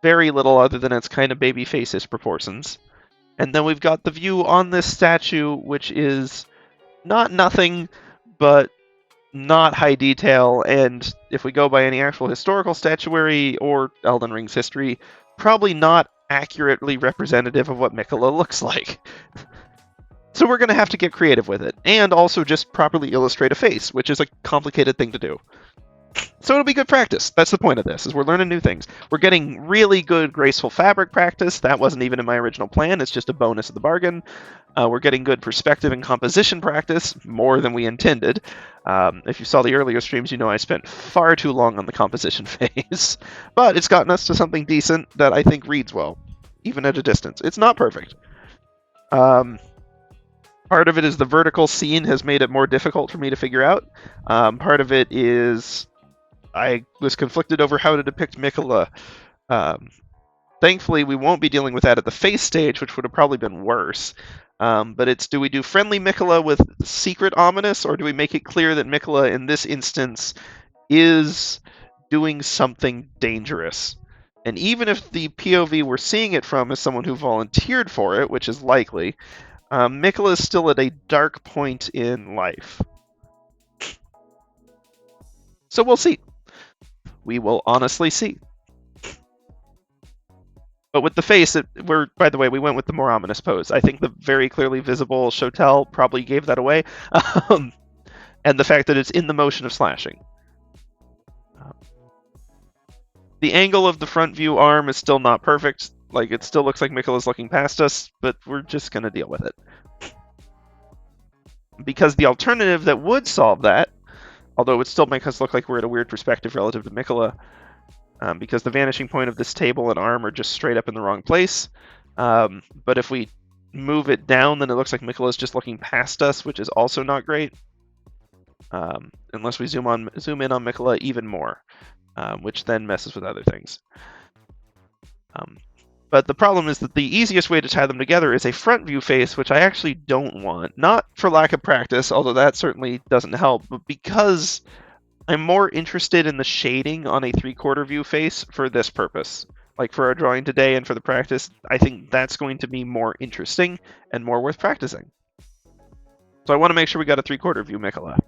[SPEAKER 1] very little other than its kind of baby face-ish proportions. And then we've got the view on this statue, which is not nothing, but not high detail, and if we go by any actual historical statuary or Elden Ring's history, probably not accurately representative of what Miquella looks like. So we're going to have to get creative with it, and also just properly illustrate a face, which is a complicated thing to do. So it'll be good practice. That's the point of this, is we're learning new things. We're getting really good graceful fabric practice. That wasn't even in my original plan. It's just a bonus of the bargain. We're getting good perspective and composition practice, more than we intended. If you saw the earlier streams, you know I spent far too long on the composition phase. But it's gotten us to something decent that I think reads well, even at a distance. It's not perfect. Part of it is the vertical scene has made it more difficult for me to figure out. Part of it is I was conflicted over how to depict Miquella. Thankfully, we won't be dealing with that at the face stage, which would have probably been worse. But it's, do we do friendly Miquella with secret ominous, or do we make it clear that Miquella, in this instance, is doing something dangerous? And even if the POV we're seeing it from is someone who volunteered for it, which is likely, Miquella is still at a dark point in life. So we'll see. We will honestly see. But with the face, by the way, we went with the more ominous pose. I think the very clearly visible Shotel probably gave that away. And the fact that it's in the motion of slashing. The angle of the front view arm is still not perfect. It still looks like Miquella's looking past us, but we're just going to deal with it. Because the alternative that would solve that, although it would still make us look like we're at a weird perspective relative to Miquella, because the vanishing point of this table and arm are just straight up in the wrong place, But if we move it down, then it looks like Miquella's just looking past us, which is also not great. Unless we zoom in on Miquella even more, which then messes with other things. But the problem is that the easiest way to tie them together is a front view face, which I actually don't want. Not for lack of practice, although that certainly doesn't help, but because I'm more interested in the shading on a 3/4 view face for this purpose. Like for our drawing today and for the practice, I think that's going to be more interesting and more worth practicing. So I want to make sure we got a 3/4 view Miquella.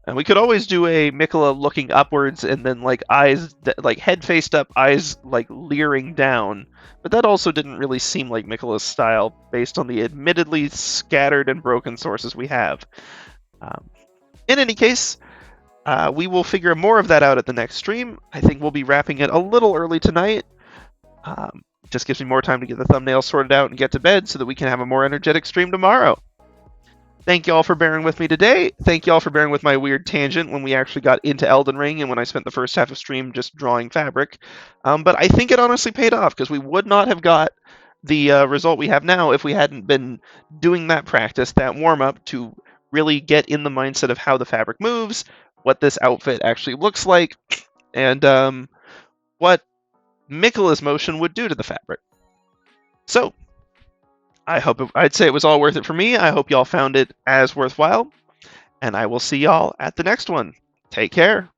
[SPEAKER 1] And we could always do a Miquella looking upwards and then like eyes, like head faced up, eyes like leering down. But that also didn't really seem like Miquella's style based on the admittedly scattered and broken sources we have. In any case, we will figure more of that out at the next stream. I think we'll be wrapping it a little early tonight. Just gives me more time to get the thumbnail sorted out and get to bed so that we can have a more energetic stream tomorrow. Thank y'all for bearing with me today. Thank y'all for bearing with my weird tangent when we actually got into Elden Ring and when I spent the first half of stream just drawing fabric. But I think it honestly paid off because we would not have got the result we have now if we hadn't been doing that practice, that warm-up, to really get in the mindset of how the fabric moves, what this outfit actually looks like, and what Miquella's motion would do to the fabric. So, I'd say it was all worth it for me. I hope y'all found it as worthwhile. And I will see y'all at the next one. Take care.